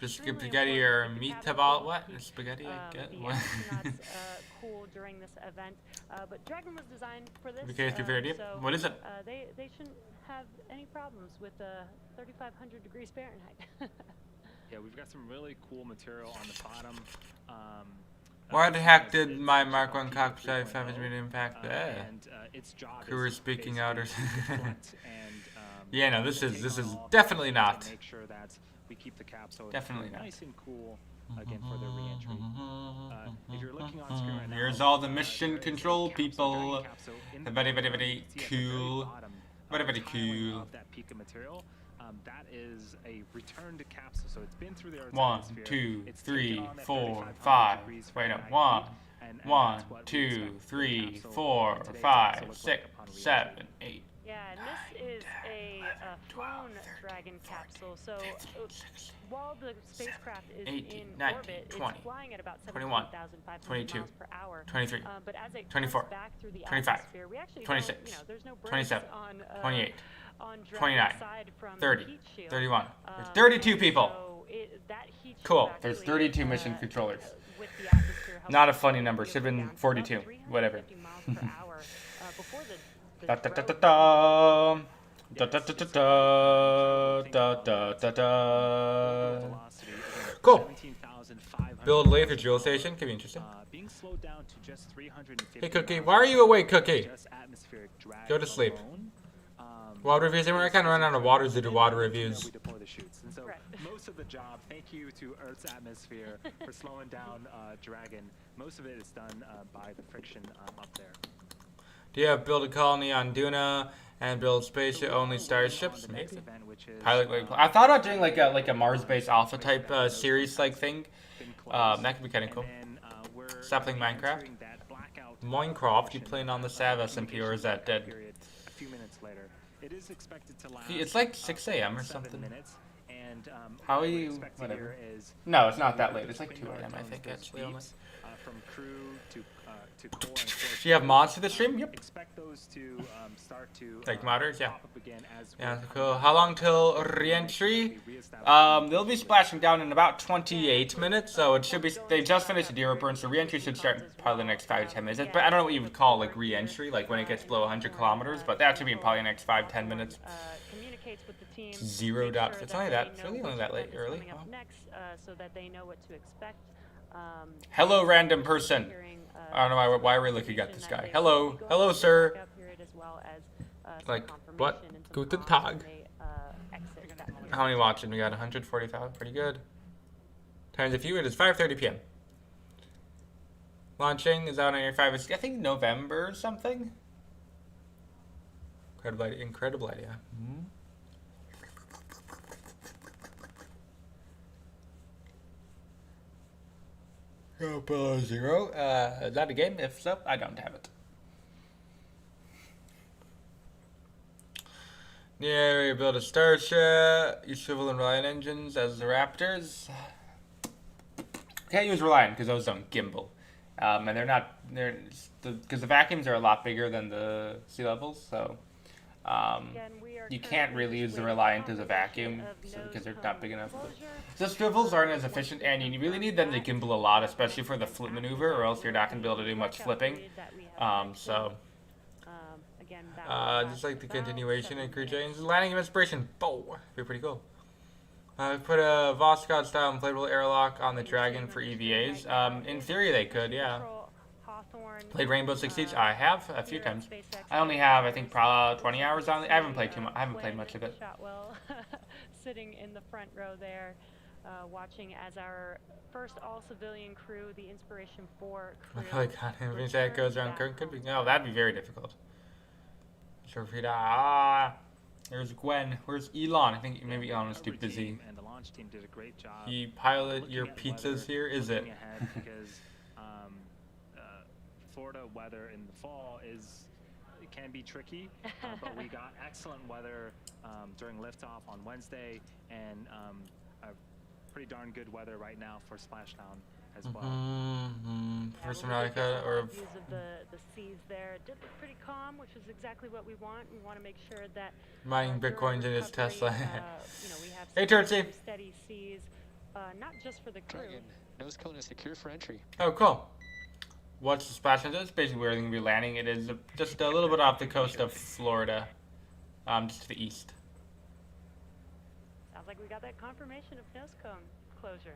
Just spaghetti or meatball. What? Spaghetti? I get. What? Cool during this event, but Dragon was designed for this. So, what is it? They shouldn't have any problems with 3,500 degrees Fahrenheit. Yeah, we've got some really cool material on the bottom. Why the heck did my Mark 1 cockpit have an impact there? Who were speaking out or something? Yeah, no, this is definitely not. Make sure that we keep the capsule Definitely not. nice and cool again for the re-entry. If you're looking on screen right now, Here's all the mission control people. Very cool. Very cool. That peak of material. That is a returned capsule, so it's been through the Earth's 1, atmosphere. 2, It's 3, taken on that 4, 3,500 5. degrees Wait, no. Fahrenheit 1, and 1, that's what we 2, expect the 3, capsule 4, today 5, to look 6, like upon re-entry. 7, 8. Yeah, and this is a flown Dragon capsule. So while the spacecraft is 18, in 19, orbit, 20, it's flying at about 21, 17,500 22, miles per hour. 23, But as it 24, comes back through the 25, atmosphere, we actually 26, don't, there's no burns 27, on 28, on 29, Dragon's side from 30, the heat shield. 31. There's 32 people. So that heat shield Cool. There's actually, 32 mission controllers. with the atmosphere helps Not a the funny heat number. shield Should have go been down to 42. about Whatever. 350 miles per hour before the Da da da Drogue da da. Da da da da da da da da. Cool. Build laser drill station. Could be interesting. Being slowed down to just 350 Hey, Cookie. miles Why are you awake, Cookie? just atmospheric drag Go to sleep. alone. Water reviews. I kind of run out of water to do water reviews. We deploy the chutes. And so Right. most of the job, thank you to Earth's atmosphere for slowing down Dragon. Most of it is done by the friction up there. Do you have build a colony on Duna and build spaceship only starships? Maybe. Pilot like I thought about doing like a Mars-based alpha type series like thing. That could be kind of cool. Stop playing Minecraft. Minecraft, you playing on the Sav SMP or is that dead? A few minutes later, it is expected to last. It's like 6 a.m. or something. Minutes, and How are what we you? expect to Whatever. hear is No, it's not that late. It's like 2 a.m. I think actually. Only. from crew to core and core. Do you have mods for the stream? Yep. Expect those to start to Like modders, yeah. pop up again as Yeah, we're cool. How long till re-entry? They'll be splashing down in about 28 minutes, so it should be. They just finished the Deorbit burn, so re-entry should start probably the next 5 to 10 minutes. But I don't know what you would call like re-entry, like when it gets below 100 kilometers. But that should be in probably the next 5-10 minutes. communicates with the team. 0 make dot. sure It's that only they that. It's know really only which that late. event is Early. coming up Wow. next, so that they know what to expect. Hello, random person. I don't know why we're looking at this guy. Hello, hello, sir. Like what? Guten Tag. How many watching? We got 145. Pretty good. Times a few. It is 5:30 p.m. Launching is out on your 5. It's I think November or something. Incredible idea. Incredible idea. Below 0. Is that a game? If so, I don't have it. Yeah, we build a starship. Use swivel and Reliant engines as the Raptors. Can't use Reliant because those don't gimbal. And they're not. Because the vacuums are a lot bigger than the sea levels, so you can't really use the Reliant as a vacuum because they're not big enough. So swivels aren't as efficient, and you really need them to gimbal a lot, especially for the flip maneuver, or else you're not going to be able to do much flipping. Just like the continuation and crew change. Landing of inspiration. Bow. Be pretty cool. Put a Voskhod style inflatable airlock on the Dragon for EVAs. In theory, they could, yeah. Played Rainbow Six Siege? I have a few times. I only have, I think, probably 20 hours on it. I haven't played too much. I haven't played much of it. Sitting in the front row there, watching as our first all-civilian crew, the Inspiration 4 crew. Oh my god, if that goes around Kirk, could be. No, that'd be very difficult. Sure, there's Gwen. Where's Elon? I think maybe Elon was too busy. And the launch team did a great job. You pilot your pizzas here, is it? Because Florida weather in the fall can be tricky, but we got excellent weather during liftoff on Wednesday, and pretty darn good weather right now for Splashdown. as well. Professor Well, we did get Malika some or live views of the seas there. It did look pretty calm, which is exactly what we want. We want to make sure that mining during bitcoins in his recovery, Tesla. you know, we have Hey, some Tootsie. steady seas, not just for the crew. Dragon, nose cone is secure for entry. Oh, cool. What's the splash into? It's basically where they're going to be landing. It is just a little bit off the coast of Florida, just to the east. Sounds like we got that confirmation of nose cone closure.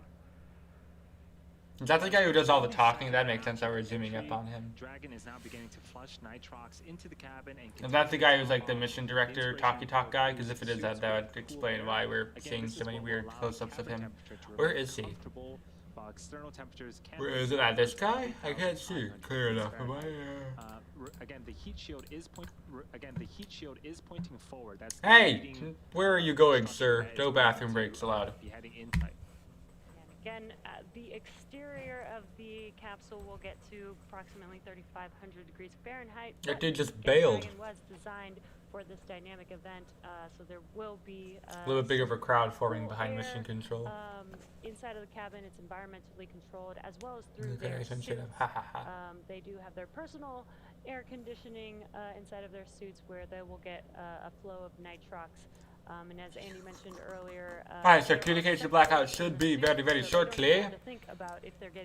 Is that the guy who does all the talking? That makes sense. That we're zooming up on him. Dragon is now beginning to flush nitrox into the cabin and Is that the guy who's like the mission director, talk guy? Because if it is that, that would explain why we're seeing so many weird close-ups of him. Where is he? External temperatures can Where is it? At this guy? I can't see clear enough. Am I? Again, the heat shield is pointing forward. That's Hey, where are you going, sir? No bathroom breaks allowed. Be heading inside. Again, the exterior of the capsule will get to approximately 3,500 degrees Fahrenheit. That dude just Again, bailed. Dragon was designed for this dynamic event, so there will be A little bit bigger of a crowd forming cool behind air, mission control. inside of the cabin. It's environmentally controlled as well as through Okay, their I shouldn't say suits. that. Ha ha ha. They do have their personal air conditioning inside of their suits, where they will get a flow of nitrox. And as Andy mentioned earlier, Alright, so communication blackout should be very, very shortly.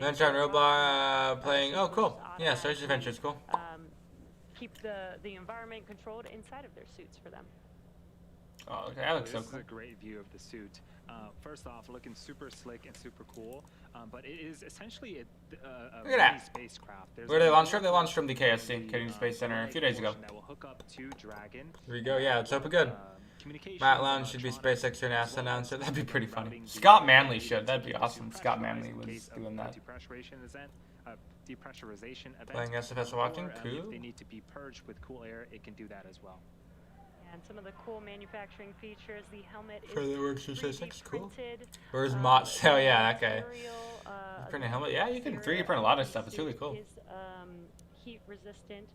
Lunchtime robot playing. Oh, cool. Yeah, Search Adventure is cool. Keep the environment controlled inside of their suits for them. Oh, okay, that looks so This is cool. a great view of the suit. First off, looking super slick and super cool, but it is essentially a Look at that. mini spacecraft. There's Where did they a launch from? They module launched from the KSC, in Kennedy Space Center, a few days ago. portion That will hook up to Dragon. Here we go. Yeah, it's open good. Communications, Matt Lounge should be electronics, SpaceX or as NASA well announcer. as That'd be pretty funny. routing the Scott Manley the should. That'd be to awesome. Scott pressurize Manley in was case of doing a that. depressurization event. Playing SFS watching. Or, Cool. if they need to be purged with cool air, it can do that as well. And some of the cool manufacturing features, the helmet is Further works in 3D SpaceX. Cool. printed. Where's Mott? Oh yeah, that guy. Material, Print a helmet? Yeah, you can 3D print a lot of stuff. It's really cool. Is heat resistant,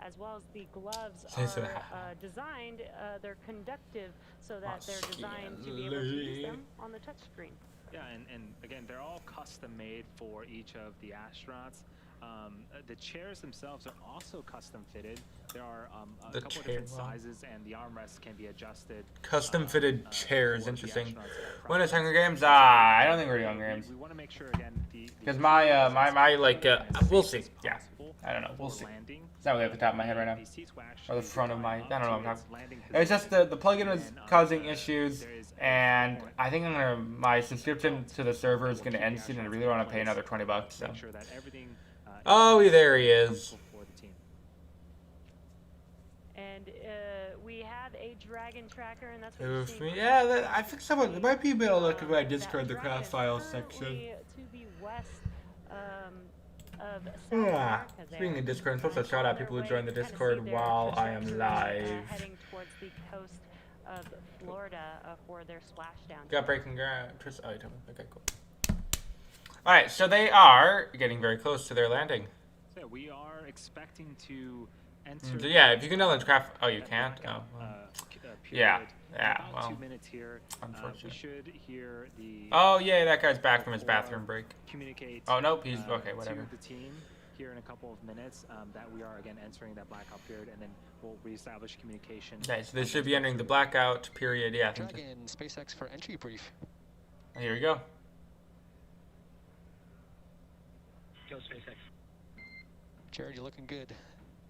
as well as the gloves Thanks for are that. designed. They're conductive, so that they're Musky designed to and be able to use lean. them on the touchscreen. Yeah, and again, they're all custom made for each of the astronauts. The chairs themselves are also custom fitted. There are a The couple of chair, different wow. sizes, and the armrests can be adjusted. Custom fitted for chairs. the Interesting. astronauts that are When is present. Hunger Games? I don't think we're doing Hunger Games. We want to make sure again Because my like we'll see. Yeah, I don't know. We'll see. It's not really at the top of my head right now. Or the front of my. I don't know what I'm talking. It's just the plugin was causing issues, and I think my subscription to the server is gonna end soon, and I really want to pay another $20. So. Make sure that everything, Oh, there he is. for the team. And we have a Dragon tracker, and that's what It you're was seeing. free. Yeah, I think someone. There might be a bit of look if I Discord the That craft Dragon files is section. currently to the west of South Yeah. America Speaking there. of Discord, I'm supposed to And shout on out people their who join the way to Discord Tennessee, their while I am trajectory, live. heading towards the coast of Florida for their splashdown. Got breaking ground. Oh, you told me. Okay, cool. All right, so they are getting very close to their landing. So we are expecting to enter. So yeah, if you can download the craft. Oh, you can't. Oh, blackout, well. period. Yeah, In about well, 2 minutes here. We unfortunate. should hear the. Oh yeah, that guy's back from his bathroom break. Communicate. Oh nope, he's okay. Whatever. To the team here in a couple of minutes that we are again entering that blackout period, and then we'll reestablish communication. Okay, so they should be entering the blackout period. Yeah, I think. Dragon, SpaceX for entry brief. Here we go. Go SpaceX. Jared, you're looking good.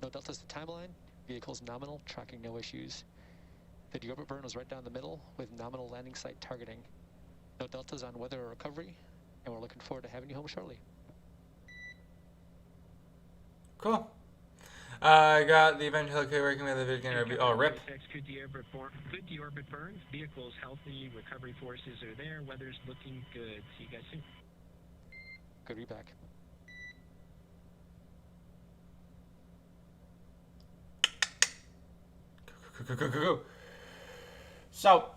No deltas to timeline. Vehicle's nominal, tracking no issues. The deorbit burn was right down the middle with nominal landing site targeting. No deltas on weather or recovery, and we're looking forward to having you home shortly. Cool. I got the event helicopter working with the vision review. Oh, rip. Good deorbit burn. Vehicle's healthy. Recovery forces are there. Weather's looking good. See you guys soon. Good reback. Go. So,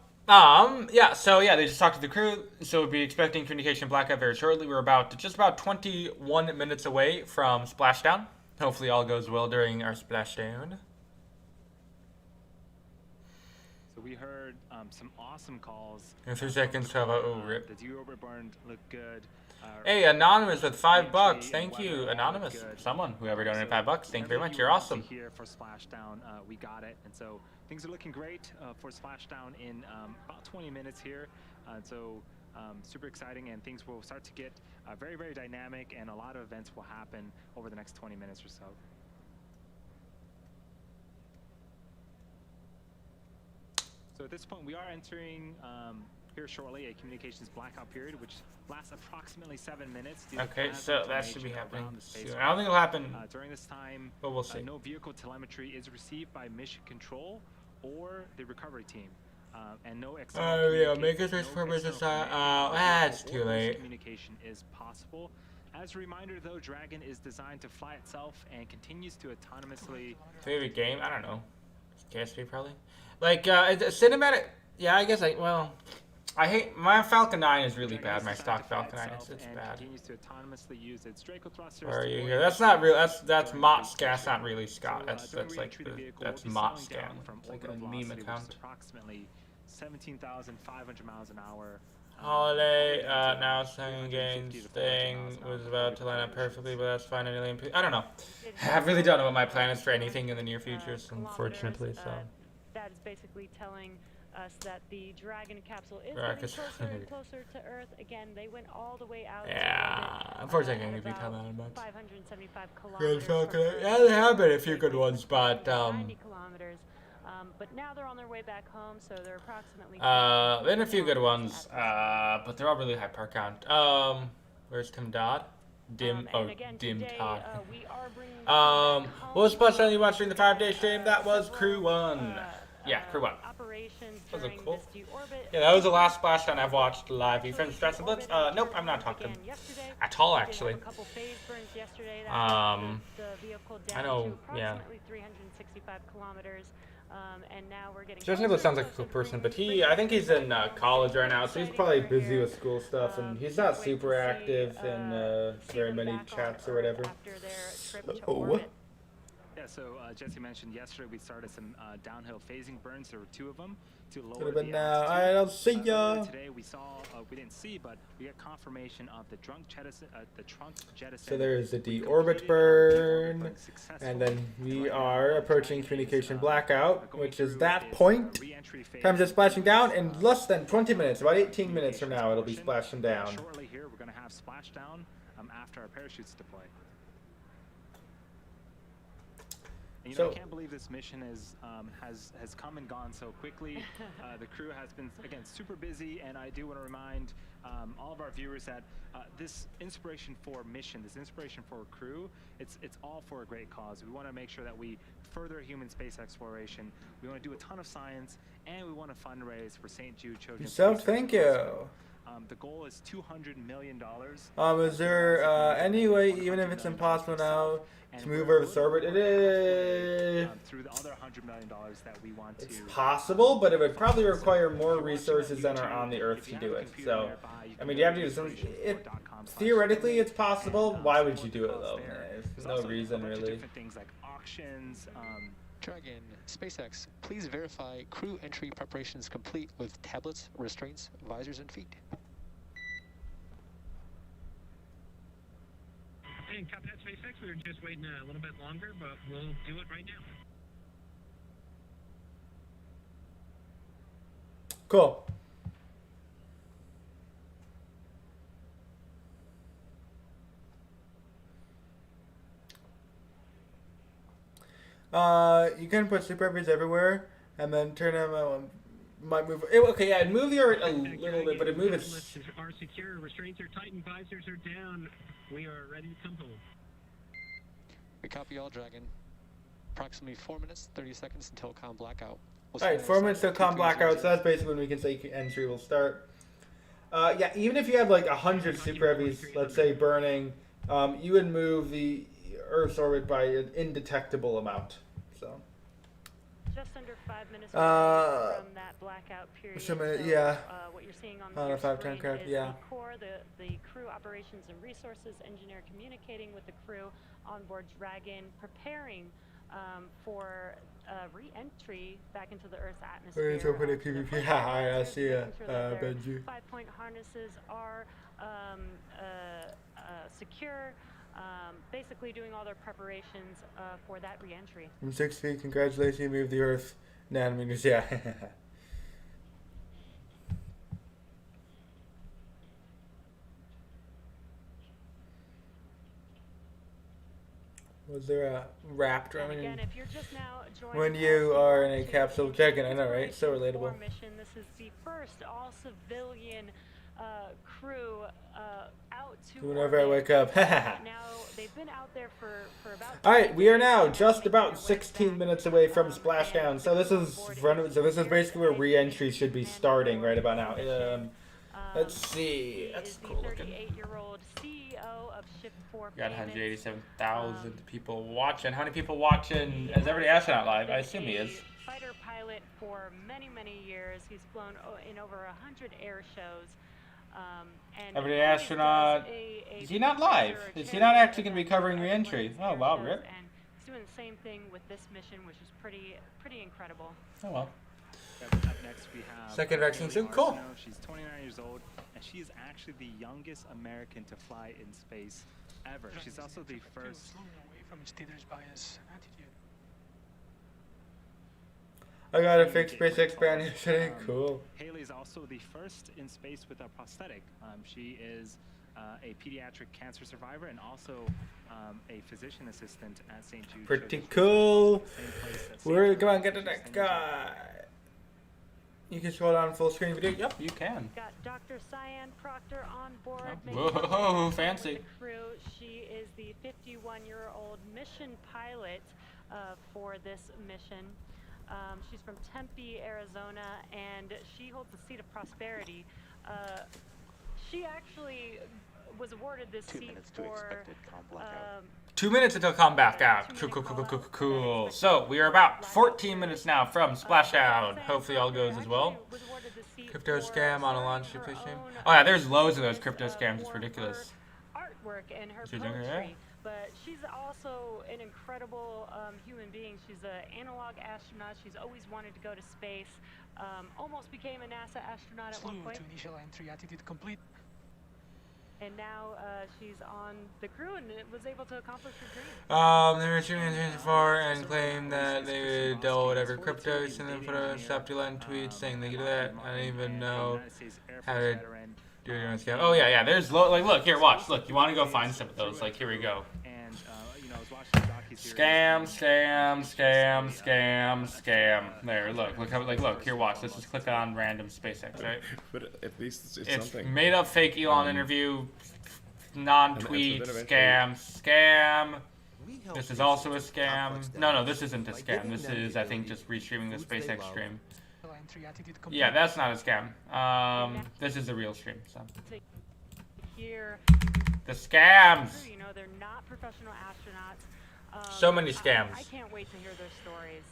yeah, they just talked to the crew, so we'll be expecting communication blackout very shortly. We're just about 21 minutes away from Splashdown. Hopefully all goes well during our Splashdown. So we heard some awesome calls. In 3 seconds, how about, oh, rip. The deorbit burn looked good. Hey, Anonymous with $5. Thank you, Anonymous. Someone, whoever donated $5. Thank you very much. You're awesome. Here for Splashdown, we got it, and so things are looking great for Splashdown in about 20 minutes here. Super exciting, and things will start to get very, very dynamic, and a lot of events will happen over the next 20 minutes or so. So at this point, we are entering here shortly a communications blackout period, which lasts approximately 7 minutes. Okay, so that should be happening soon. I don't think it'll happen during this time, but we'll see. No vehicle telemetry is received by mission control or the recovery team. And no external make a switch for business. That's too late. Communication is possible. As a reminder, though, Dragon is designed to fly itself and continues to autonomously. Favorite game? I don't know. KSP probably. Like cinematic. Yeah, I guess I hate my Falcon 9 is really bad. My stock Falcon 9 it's bad. Continues to autonomously use its Draco thrusters. Where are you here? That's not real. That's Mott. That's not really Scott. That's like that's Mott Scan. It's like a meme account. Approximately 17,500 miles an hour. Holiday, now second games thing was about to line up perfectly, but that's fine. I don't know. I really don't know what my plan is for anything in the near future, unfortunately. So that is basically telling us that the Dragon capsule is getting closer and closer to Earth. Again, they went all the way out. Yeah, unfortunately, I can't give you 10 much. 575 kilometers. Yeah, there have been a few good ones, but 90 kilometers. But now they're on their way back home, so they're approximately. Been a few good ones, but they're all really high per count. Where's Tim Dodd? Dim Todd. What was Splashdown you watched during the 5-day stream? That was Crew 1. Yeah, Crew 1. Operations was it during cool? this Deorbit. Yeah, that was the last Splashdown I've watched live. Are you friends with Stress and Blitz? Nope, I'm not talking at all, actually. I know, yeah. 365 kilometers. And now we're getting Stress and Blitz sounds like a cool person, but I think he's in college right now, so he's probably busy with school stuff, and he's not super active in very many chats or whatever. Yeah, so Jesse mentioned yesterday we started some downhill phasing burns. There were 2 of them to lower Could have been the now. altitude. Alright, I'll see ya. Today we saw, we didn't see, but we got confirmation of the trunk jettison. So there's the Deorbit burn, and then we are approaching communication blackout, which is that point. Time's just splashing down in less than 20 minutes, about 18 minutes from now, it'll be splashing down. Shortly here, we're going to have splashdown after our parachutes deploy. And, I can't believe this mission has come and gone so quickly. The crew has been, again, super busy, and I do want to remind all of our viewers that this inspiration for mission, this inspiration for crew, it's all for a great cause. We want to make sure that we further human space exploration. We want to do a ton of science, and we want to fundraise for St. Jude Children's. So thank you. The goal is $200 million. Is there any way, even if it's impossible now, to move over the orbit? It is. Through the other $100 million that we want to. It's possible, but it would probably require more resources than are on the Earth to do it. So, I mean, you have to do something. Theoretically, it's possible. Why would you do it though? There's no reason really. Different things like auctions. Dragon, SpaceX, please verify crew entry preparations complete with tablets, restraints, visors, and feet. And copy that, SpaceX. We were just waiting a little bit longer, but we'll do it right now. Cool. You can put super heavies everywhere, and then turn them. Might move. Okay, yeah, move the orbit a little bit, but it moves. Are secure. Restraints are tightened. Visors are down. We are ready to come home. We copy all, Dragon. Approximately 4 minutes, 30 seconds until comm blackout. Alright, 4 minutes till comm blackout, so that's basically when we can say entry will start. Yeah, even if you have like 100 super heavies, let's say, burning, you would move the Earth's orbit by an indetectable amount. So. Just under 5 minutes from that blackout period. Yeah. What you're seeing on the screen is the core, the crew operations and resources engineer communicating with the crew on board Dragon, preparing for re-entry back into the Earth's We're atmosphere. gonna open a PvP. Haha, I see ya, Benji. 5-point harnesses are secure. Basically doing all their preparations for that re-entry. From 6 feet, congratulations, you moved the Earth nanometers. Yeah. Was there a raptor? I mean, Again, if you're just now joining when us, you are in a to capsule the check-in, I know, right? So Inspiration relatable. 4 mission. This is the first all-civilian crew out to Whenever I orbit. wake up. Now, they've been out there for about... Alright, we are now just about 16 minutes away from Splashdown. So this is basically where re-entry should be starting right about now. Let's see. That's cool looking. 38-year-old CEO of Shift 4 Got Payments. 187,000 people watching. How many people watching? Is everybody astronaut live? I assume he is. Fighter pilot for many, many years. He's flown in over 100 air shows. And Everybody always astronaut. does a Is he not live? fundraiser or Is he not charity actually going to be event covering at re-entry? one of Oh his wow, air rip. shows, and he's doing the same thing with this mission, which is pretty incredible. Oh well. Up next we have Second vaccine soon. Haley Cool. Arsenault. She's 29 years old, and she is actually the youngest American to fly in space ever. She's also the first. Away from its leader's bias attitude. I got a fixed SpaceX band yesterday. Cool. Haley is also the first in space with a prosthetic. She is a pediatric cancer survivor and also a physician assistant at St. Jude. Pretty cool. Same place that St. We're Jude going to get the is, next same as guy. You can scroll down full screen video. Yep, you can. Got Dr. Cyan Proctor on board. Oh, making whoa, contact with fancy. the crew. She is the 51-year-old mission pilot for this mission. She's from Tempe, Arizona, and she holds the seat of prosperity. She actually was awarded this seat for 2 minutes until come back out. Cool. So we are about 14 minutes now from Splashdown. Hopefully all goes as well. Crypto scam on a launch replay stream. Oh yeah, there's loads of those crypto scams. It's ridiculous. Artwork and her She's younger, yeah? poetry, but she's also an incredible human being. She's an analog astronaut. She's always wanted to go to space. Almost became a NASA astronaut at one point. To initial entry attitude complete. And now she's on the crew and was able to accomplish her dream. They were shooting things before and claimed that they would double whatever cryptos and then put a self-deline tweet saying they could do that. I don't even know how to do it on scam. Oh yeah, there's like look here, watch, look. You want to go find some of those? Like here we go. And you know, I was watching the Scam. There, look how, look here, watch. Let's just click on random SpaceX, right? But at least it's It's something. made up fake Elon interview, non-tweet, scam. This is also a scam. No, this isn't a scam. This is, I think, just restreaming the SpaceX stream. Entry attitude complete. Yeah, that's not a scam. This is a real stream, so. Here, The scams! you know, they're not professional astronauts. So many scams. I can't wait to hear their stories.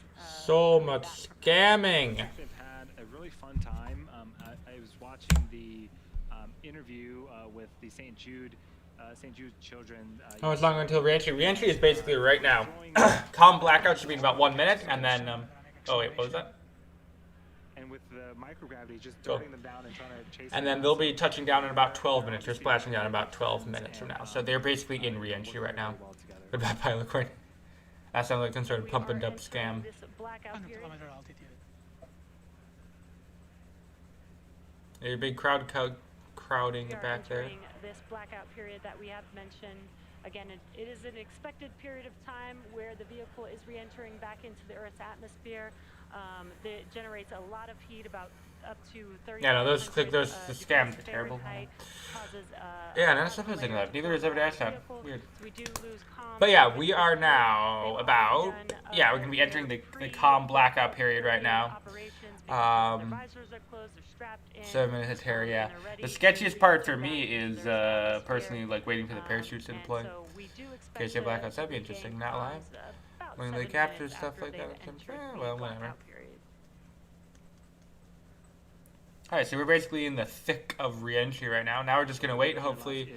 So much scamming! They've had a really fun time. I was watching the interview with the St. Jude children. How much longer until reentry? Reentry is basically right now. Calm blackout should be in about 1 minute, and then, oh wait, what was that? And with the microgravity, just Cool. darting them down and trying to chase And them then down. they'll be touching down in about 12 minutes, or splashing down in about 12 minutes from now. So they're basically in re-entry right now. Goodbye, pilot coin. That sounds like some sort of pump and dump scam. This blackout 100 period. kilometer altitude. A big crowd crowding We are back there. entering this blackout period that we have mentioned. Again, it is an expected period of time where the vehicle is re-entering back into the Earth's atmosphere. It generates a lot of heat, about up to 30. Yeah, no, those the scams are terrible. Yeah, none of stuff is in that. Neither is every astronaut. Weird. But yeah, we are now about, yeah, we're going to be entering the calm blackout period right now. 7 minutes here, yeah. The sketchiest part for me is personally like waiting for the parachutes to deploy. Case of blackouts, that'd be interesting. Not live. When they capture stuff like that, well, whatever. Alright, so we're basically in the thick of re-entry right now. Now we're just gonna wait, hopefully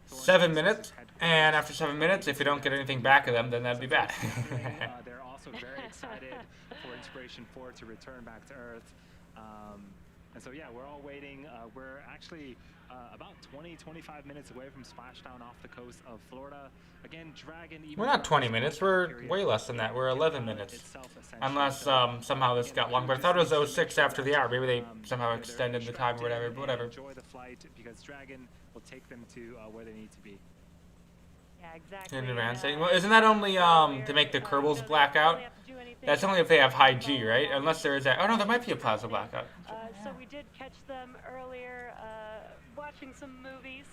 7 minutes. And after 7 minutes, if we don't get anything back of them, then that'd be bad. They're also very excited for Inspiration 4 to return back to Earth. And so, yeah, we're all waiting. We're actually about 20-25 minutes away from Splashdown off the coast of Florida. Again, Dragon... We're not 20 minutes. We're way less than that. We're 11 minutes. Unless somehow this got long. But I thought it was 06 after the hour. Maybe they somehow extended the time or whatever. But whatever. Enjoy the flight because Dragon will take them to where they need to be. Yeah, exactly. In advancing. Well, isn't that only to make the Kerbals blackout? That's only if they have high G, right? Unless there is that. Oh no, there might be a plasma blackout. So we did catch them earlier watching some movies.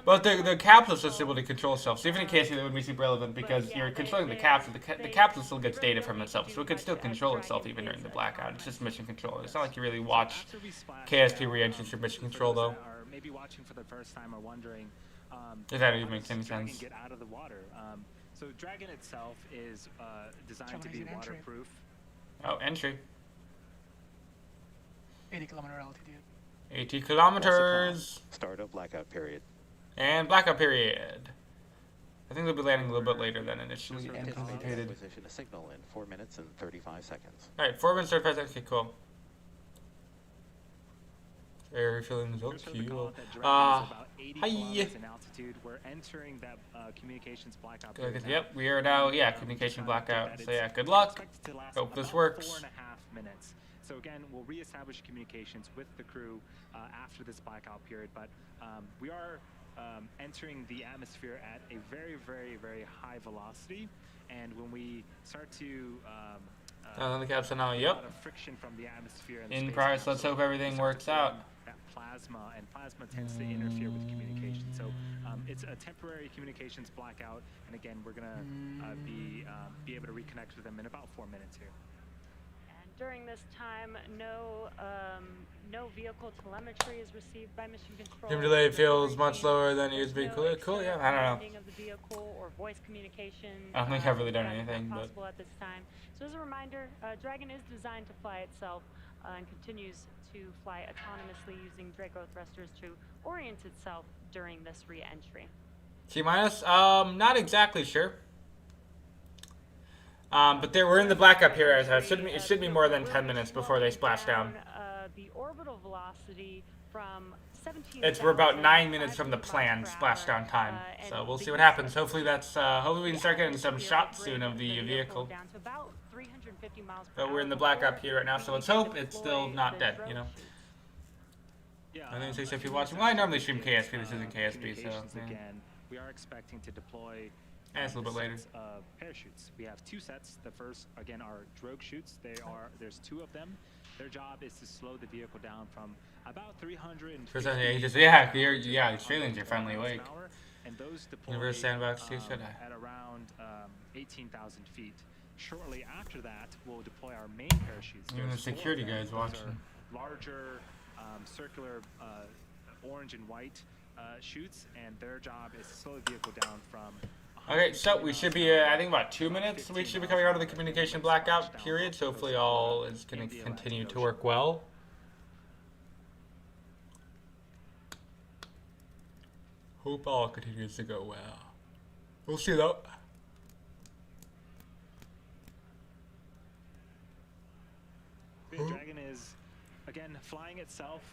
But the capsule is able to control itself. So even in case it would be super relevant because you're controlling the capsule. The capsule still gets data from itself, so it could still control itself even during the blackout. It's just mission control. It's not like you really watch KSP re-entries for mission control though. Or maybe watching for the first time or wondering. If that even makes any Dragon sense. Get out of the water. So Dragon itself is designed to be waterproof. Oh, entry. 80-kilometer altitude. 80 kilometers. Start of blackout period. And blackout period. I think they'll be landing a little bit later than initially anticipated. Position a signal in 4 minutes and 35 seconds. Alright, 4 minutes, 35 seconds. Okay, cool. Air refueling is okay. Hi. In altitude, we're entering that communications blackout period. Yep, we are now, yeah, communication blackout. So yeah, good luck. Hope this works. 4.5 minutes. So again, we'll reestablish communications with the crew after this blackout period, but we are entering the atmosphere at a very, very, very high velocity, and when we start to on the capsule now, yep. a lot of friction from the atmosphere and In progress, let's hope everything works out. That plasma, and plasma tends to interfere with communication. So it's a temporary communications blackout, and again, we're gonna be able to reconnect with them in about 4 minutes here. During this time, no vehicle telemetry is received by mission control. Zoom delay feels much slower than USB. Cool, yeah, I don't know. Of the vehicle or voice communication. I don't think I've really done anything, but possible at this time. So as a reminder, Dragon is designed to fly itself and continues to fly autonomously using Draco thrusters to orient itself during this re-entry. T minus? Not exactly sure. But we're in the blackout period. It should be more than 10 minutes before they splash down. The orbital velocity from 17. We're about 9 minutes from the planned splashdown time. So we'll see what happens. Hopefully hopefully we can start getting some shots soon of the vehicle. Down to about 350 miles per But we're in the hour blackout period right now, so let's hope it's still not dead, you know? Yeah, I think if you're watching, well, I normally stream KSP, this isn't KSP, so yeah. Again, we are expecting to deploy It's a little bit later. parachutes. We have 2 sets. The first, again, are Drogue chutes. There's 2 of them. Their job is to slow the vehicle down from about 350. Yeah, Australians are finally awake. And those deploy Universe sandbox too, should I? at around 18,000 feet. Shortly after that, we'll deploy our main parachutes. Even the There's 4 of security them. guys Those watching. are larger, circular, orange and white chutes, and their job is to slow the vehicle down from. Okay, so we should be, I think about 2 minutes, we should be coming out of the communication blackout period, so hopefully all is going to continue to work well. Hope all continues to go well. We'll see though. Dragon is, again, flying itself.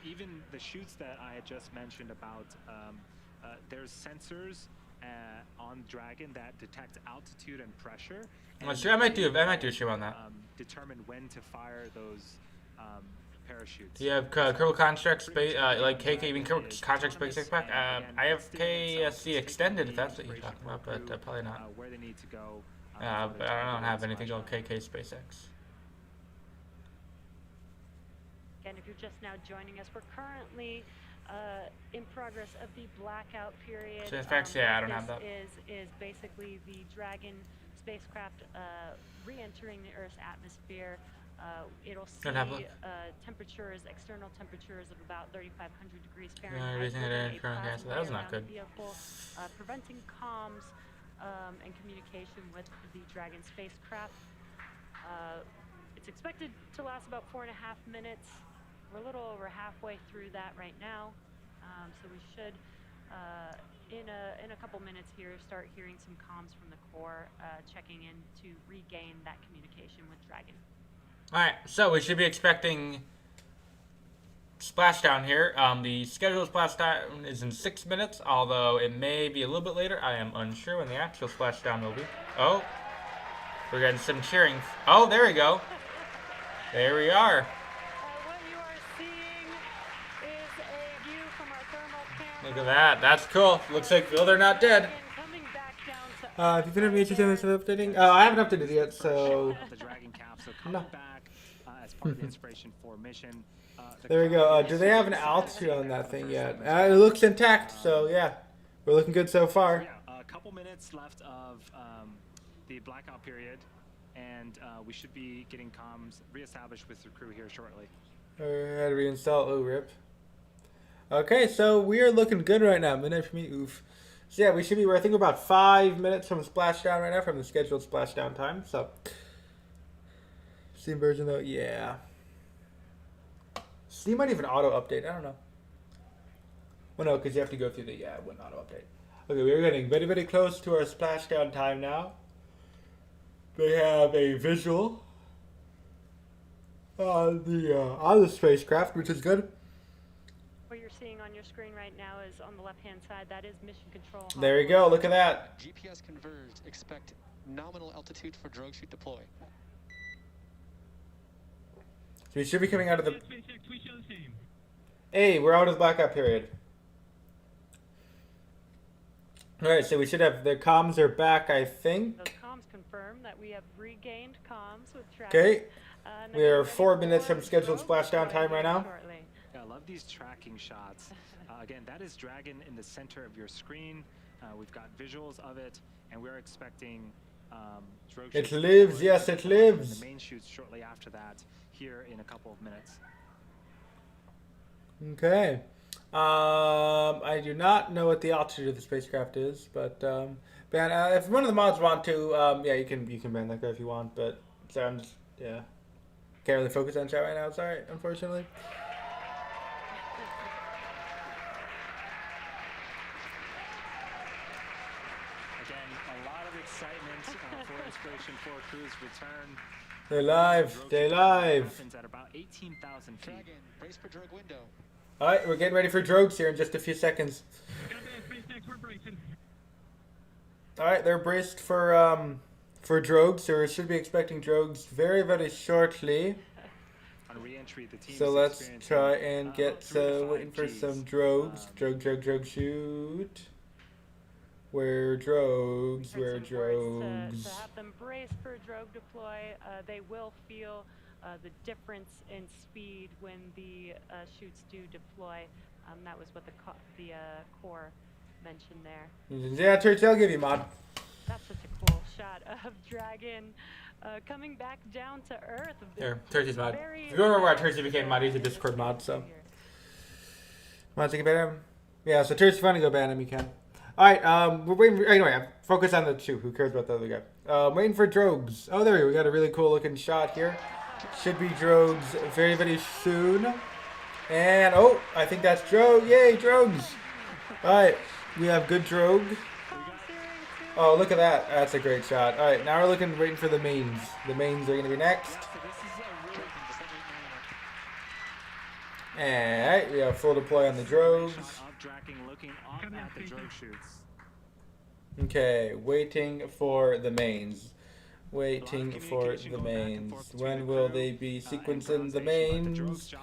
Even the chutes that I had just mentioned about, there's sensors on Dragon that detect altitude and pressure. Well, sure, I might do a show on that. Determine when to fire those parachutes. Do you have Kerbal Construct Space, like KK, even Kerbal Construct Space Pack? I have KSC Extended, if that's what you're talking about, but probably not. Where they need to go. But I don't have anything called KK SpaceX. And if you're just now joining us, we're currently in progress of the blackout period. So in fact, yeah, I don't have that. Is basically the Dragon spacecraft re-entering the Earth's atmosphere. It'll see temperatures, external temperatures of about 3,500 degrees Fahrenheit. So that was not good. Vehicle, preventing comms and communication with the Dragon spacecraft. It's expected to last about 4.5 minutes. We're a little over halfway through that right now, so we should, in a couple minutes here, start hearing some comms from the core, checking in to regain that communication with Dragon. All right, so we should be expecting Splashdown here. The scheduled Splashdown is in 6 minutes, although it may be a little bit later. I am unsure when the actual Splashdown will be. Oh, we're getting some cheering. Oh, there we go. There we are. What you are seeing is a view from our thermal camera. Look at that. That's cool. Looks like, well, they're not dead. Coming back down to Have you been interested in this updating? I haven't updated it yet, so... The Dragon capsule coming back as part of the inspiration for mission. There we go. Do they have an altitude on that thing yet? It looks intact, so yeah. We're looking good so far. Yeah, a couple minutes left of the blackout period, and we should be getting comms reestablished with the crew here shortly. Had to reinstall. Oh, rip. Okay, so we are looking good right now. Minute for me, oof. So yeah, we should be, I think, about 5 minutes from Splashdown right now, from the scheduled Splashdown time. So, Steam version though, yeah. Steam might even auto update. I don't know. Well, no, because you have to go through the, yeah, it wouldn't auto update. Okay, we're getting very, very close to our Splashdown time now. They have a visual on the spacecraft, which is good. what you're seeing on your screen right now is on the left-hand side. That is mission control. There you go. Look at that. GPS converged. Expect nominal altitude for drogue chute deploy. So we should be coming out of the... Hey, we're out of the blackout period. Alright, so we should have... The comms are back, I think. Those comms confirm that we have regained comms with Dragon. Okay. We are 4 minutes from scheduled splashdown time right now. Yeah, I love these tracking shots. Again, that is Dragon in the center of your screen. We've got visuals of it, and we're expecting... It lives, yes, it lives. The main shoots shortly after that, here in a couple of minutes. Okay. I do not know what the altitude of the spacecraft is, but ban. If one of the mods want to, yeah, you can ban that guy if you want. But sounds, yeah, can't really focus on chat right now. Sorry, unfortunately. For Inspiration 4 crew's return. They're live. They're live. At about 18,000 feet. Dragon, brace for drogue window. All right, we're getting ready for drogues here in just a few seconds. All right, they're braced for drogues, so we should be expecting drogues very, very shortly. On re-entry, the team so let's try and get waiting for some drogues. Drogue, shoot. Where drogues, where drogues. To have them brace for drogue deploy, they will feel the difference in speed when the chutes do deploy. That was what the core mentioned there. Yeah, Church, I'll give you mod. That's such a cool shot of Dragon coming back down to Earth. Here, Turkey's mod. If you remember why Turkey became mod, he's a Discord mod, so. Want to ban him? Yeah, so Turkey's fun to go ban him, you can. Alright, we're waiting for, anyway, focus on the two. Who cares about the other guy? Waiting for drogues. Oh, there we go. We got a really cool looking shot here. Should be drogues very, very soon. And, oh, I think that's drogue. Yay, drogues. Alright, we have good drogue. Oh, look at that. That's a great shot. Alright, now we're waiting for the mains. The mains are going to be next. Alright, we have full deploy on the drogues. Okay, waiting for the mains. Waiting for the mains. When will they be sequencing the mains?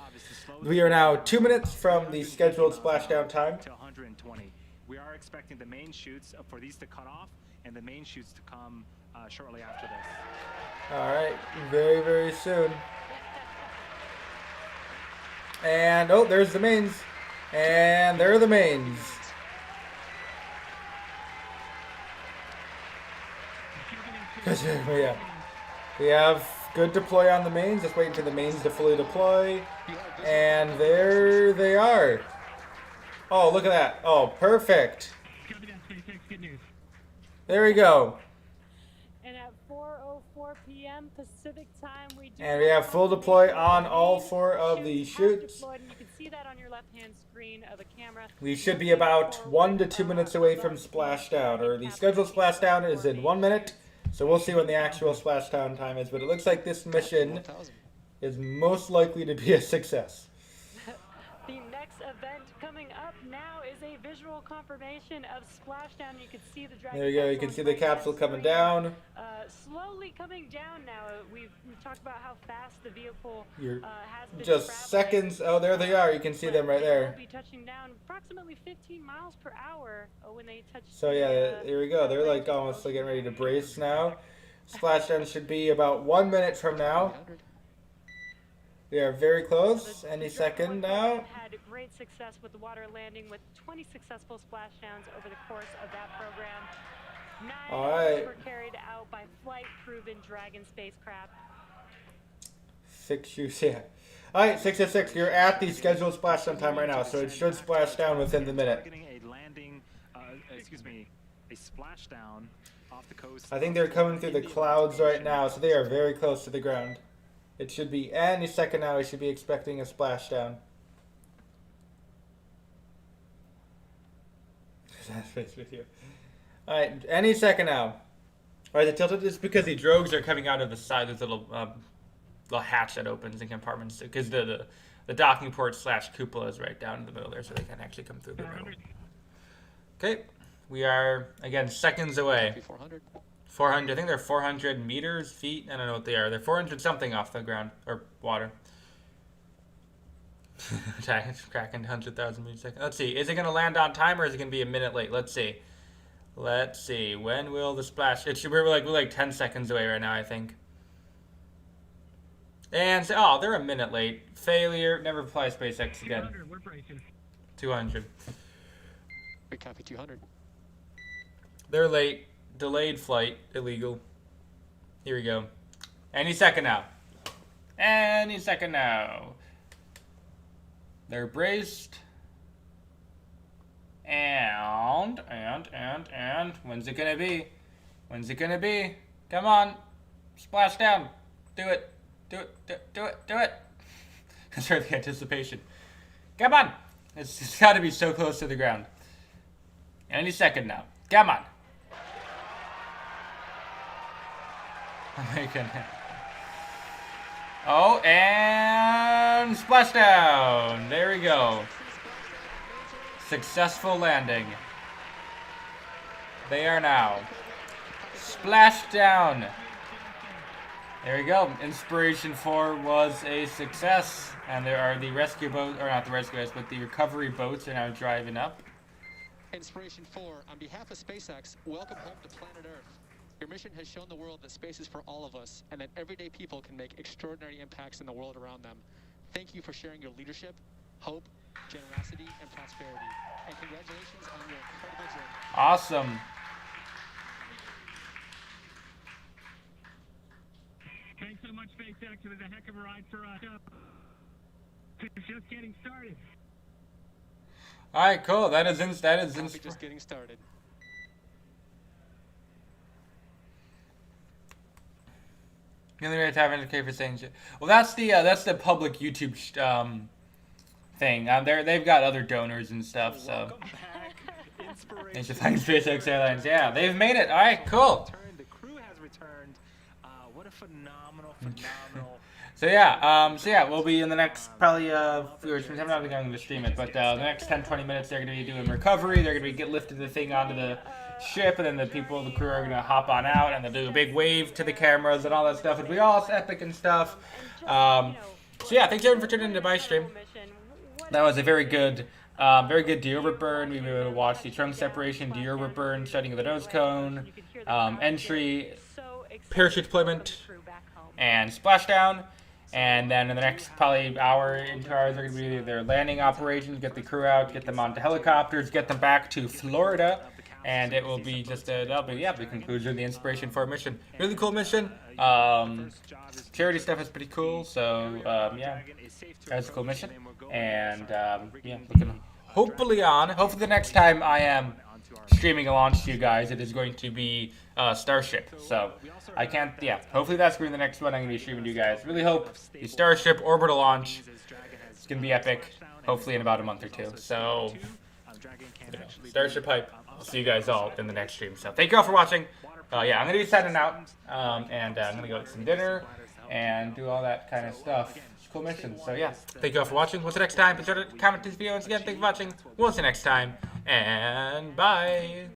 We are now 2 minutes from the scheduled splashdown time. We are expecting the main shoots for these to cut off and the main shoots to come shortly after this. Alright, very, very soon. And, oh, there's the mains. And there are the mains. Yeah. We have good deploy on the mains. Just waiting for the mains to fully deploy. And there they are. Oh, look at that. Oh, perfect. There we go. And at 4:04 p.m. Pacific time. And we have full deploy on all 4 of the chutes. You can see that on your left-hand screen of the camera. We should be about 1 to 2 minutes away from splashdown, or the scheduled splashdown is in 1 minute. So we'll see when the actual splashdown time is, but it looks like this mission is most likely to be a success. The next event coming up now is a visual confirmation of splashdown. You can see the Dragon. There you go. You can see the capsule coming down. Slowly coming down now. We've talked about how fast the vehicle has been Just traveling. seconds. Oh, there they are. You can see them right there. They'll be touching down approximately 15 miles per hour when they touch. So yeah, here we go. They're like almost like getting ready to brace now. Splashdown should be about 1 minute from now. We are very close. Any second now. Had great success with the water landing with 20 successful splashdowns over the course of that program. 9 All right. were carried out by flight-proven Dragon spacecraft. 6 shoots, yeah. All right, 6 of 6. You're at the scheduled splashdown time right now, so it should splash down within the minute. A landing, a splashdown off the coast. I think they're coming through the clouds right now, so they are very close to the ground. It should be any second now. We should be expecting a splashdown. That's face with you. All right, any second now. All right, the tilted is because the drogues are coming out of the side. There's a little hatch that opens in compartments because the docking port / cupola is right down in the middle there, so they can actually come through the middle. Okay, we are again seconds away. 400. I think they're 400 meters, feet. I don't know what they are. They're 400 something off the ground or water. Cracking 100,000 meters a second. Let's see. Is it going to land on time or is it going to be a minute late? Let's see. Let's see. When will the splash? It should we're like 10 seconds away right now, I think. And oh, they're a minute late. Failure. Never fly SpaceX again. 200. We copy 200. They're late. Delayed flight. Illegal. Here we go. Any second now. Any second now. They're braced. And. When's it gonna be? When's it gonna be? Come on. Splash down. Do it. Do it. Start the anticipation. Come on. It's gotta be so close to the ground. Any second now. Come on. Oh my goodness. Oh, and splashdown. There we go. Successful landing. They are now splashdown. There we go. Inspiration 4 was a success, and there are the rescue boats, or not the rescue boats, but the recovery boats are now driving up. Inspiration 4, on behalf of SpaceX, welcome home to planet Earth. Your mission has shown the world that space is for all of us, and that everyday people can make extraordinary impacts in the world around them. Thank you for sharing your leadership, hope, generosity, and prosperity. And congratulations on your incredible journey. Awesome. Thanks so much, SpaceX. It was a heck of a ride for us. It's just getting started. All right, cool. That is Just getting started. The only way to have NK for saying shit. Well, that's the public YouTube thing. They've got other donors and stuff. So thanks for flying SpaceX Airlines. Yeah, they've made it. All right, cool. The crew has returned. What a phenomenal. So yeah, we'll be in the next probably viewers. I'm not going to stream it, but the next 10-20 minutes they're going to be doing recovery. They're going to get lifted the thing onto the ship, and then the crew are going to hop on out, and they'll do a big wave to the cameras and all that stuff. It'll be all epic and stuff. So yeah, thanks everyone for tuning into my stream. That was a very good deorbit burn. We were able to watch the trunk separation, deorbit burn, shutting of the nose cone, entry, parachute deployment, and splashdown. And then in the next probably hour and 2 hours, they're going to be their landing operations, get the crew out, get them onto helicopters, get them back to Florida, and it will be just the conclusion of the Inspiration 4 mission. Really cool mission. Charity stuff is pretty cool, so yeah, that's a cool mission. And yeah, looking hopefully the next time I am streaming a launch to you guys, it is going to be Starship. So I can't, yeah, hopefully that's going to be the next one I'm going to be streaming to you guys. Really hope the Starship orbital launch is going to be epic, hopefully in about a month or two. So, you know, Starship hype. I'll see you guys all in the next stream. So thank you all for watching. Yeah, I'm going to be signing out, and I'm going to go get some dinner and do all that kind of stuff. It's cool mission. So yeah, thank you all for watching. What's the next time? Be sure to comment this video once again. Thank you for watching. We'll see you next time, and bye.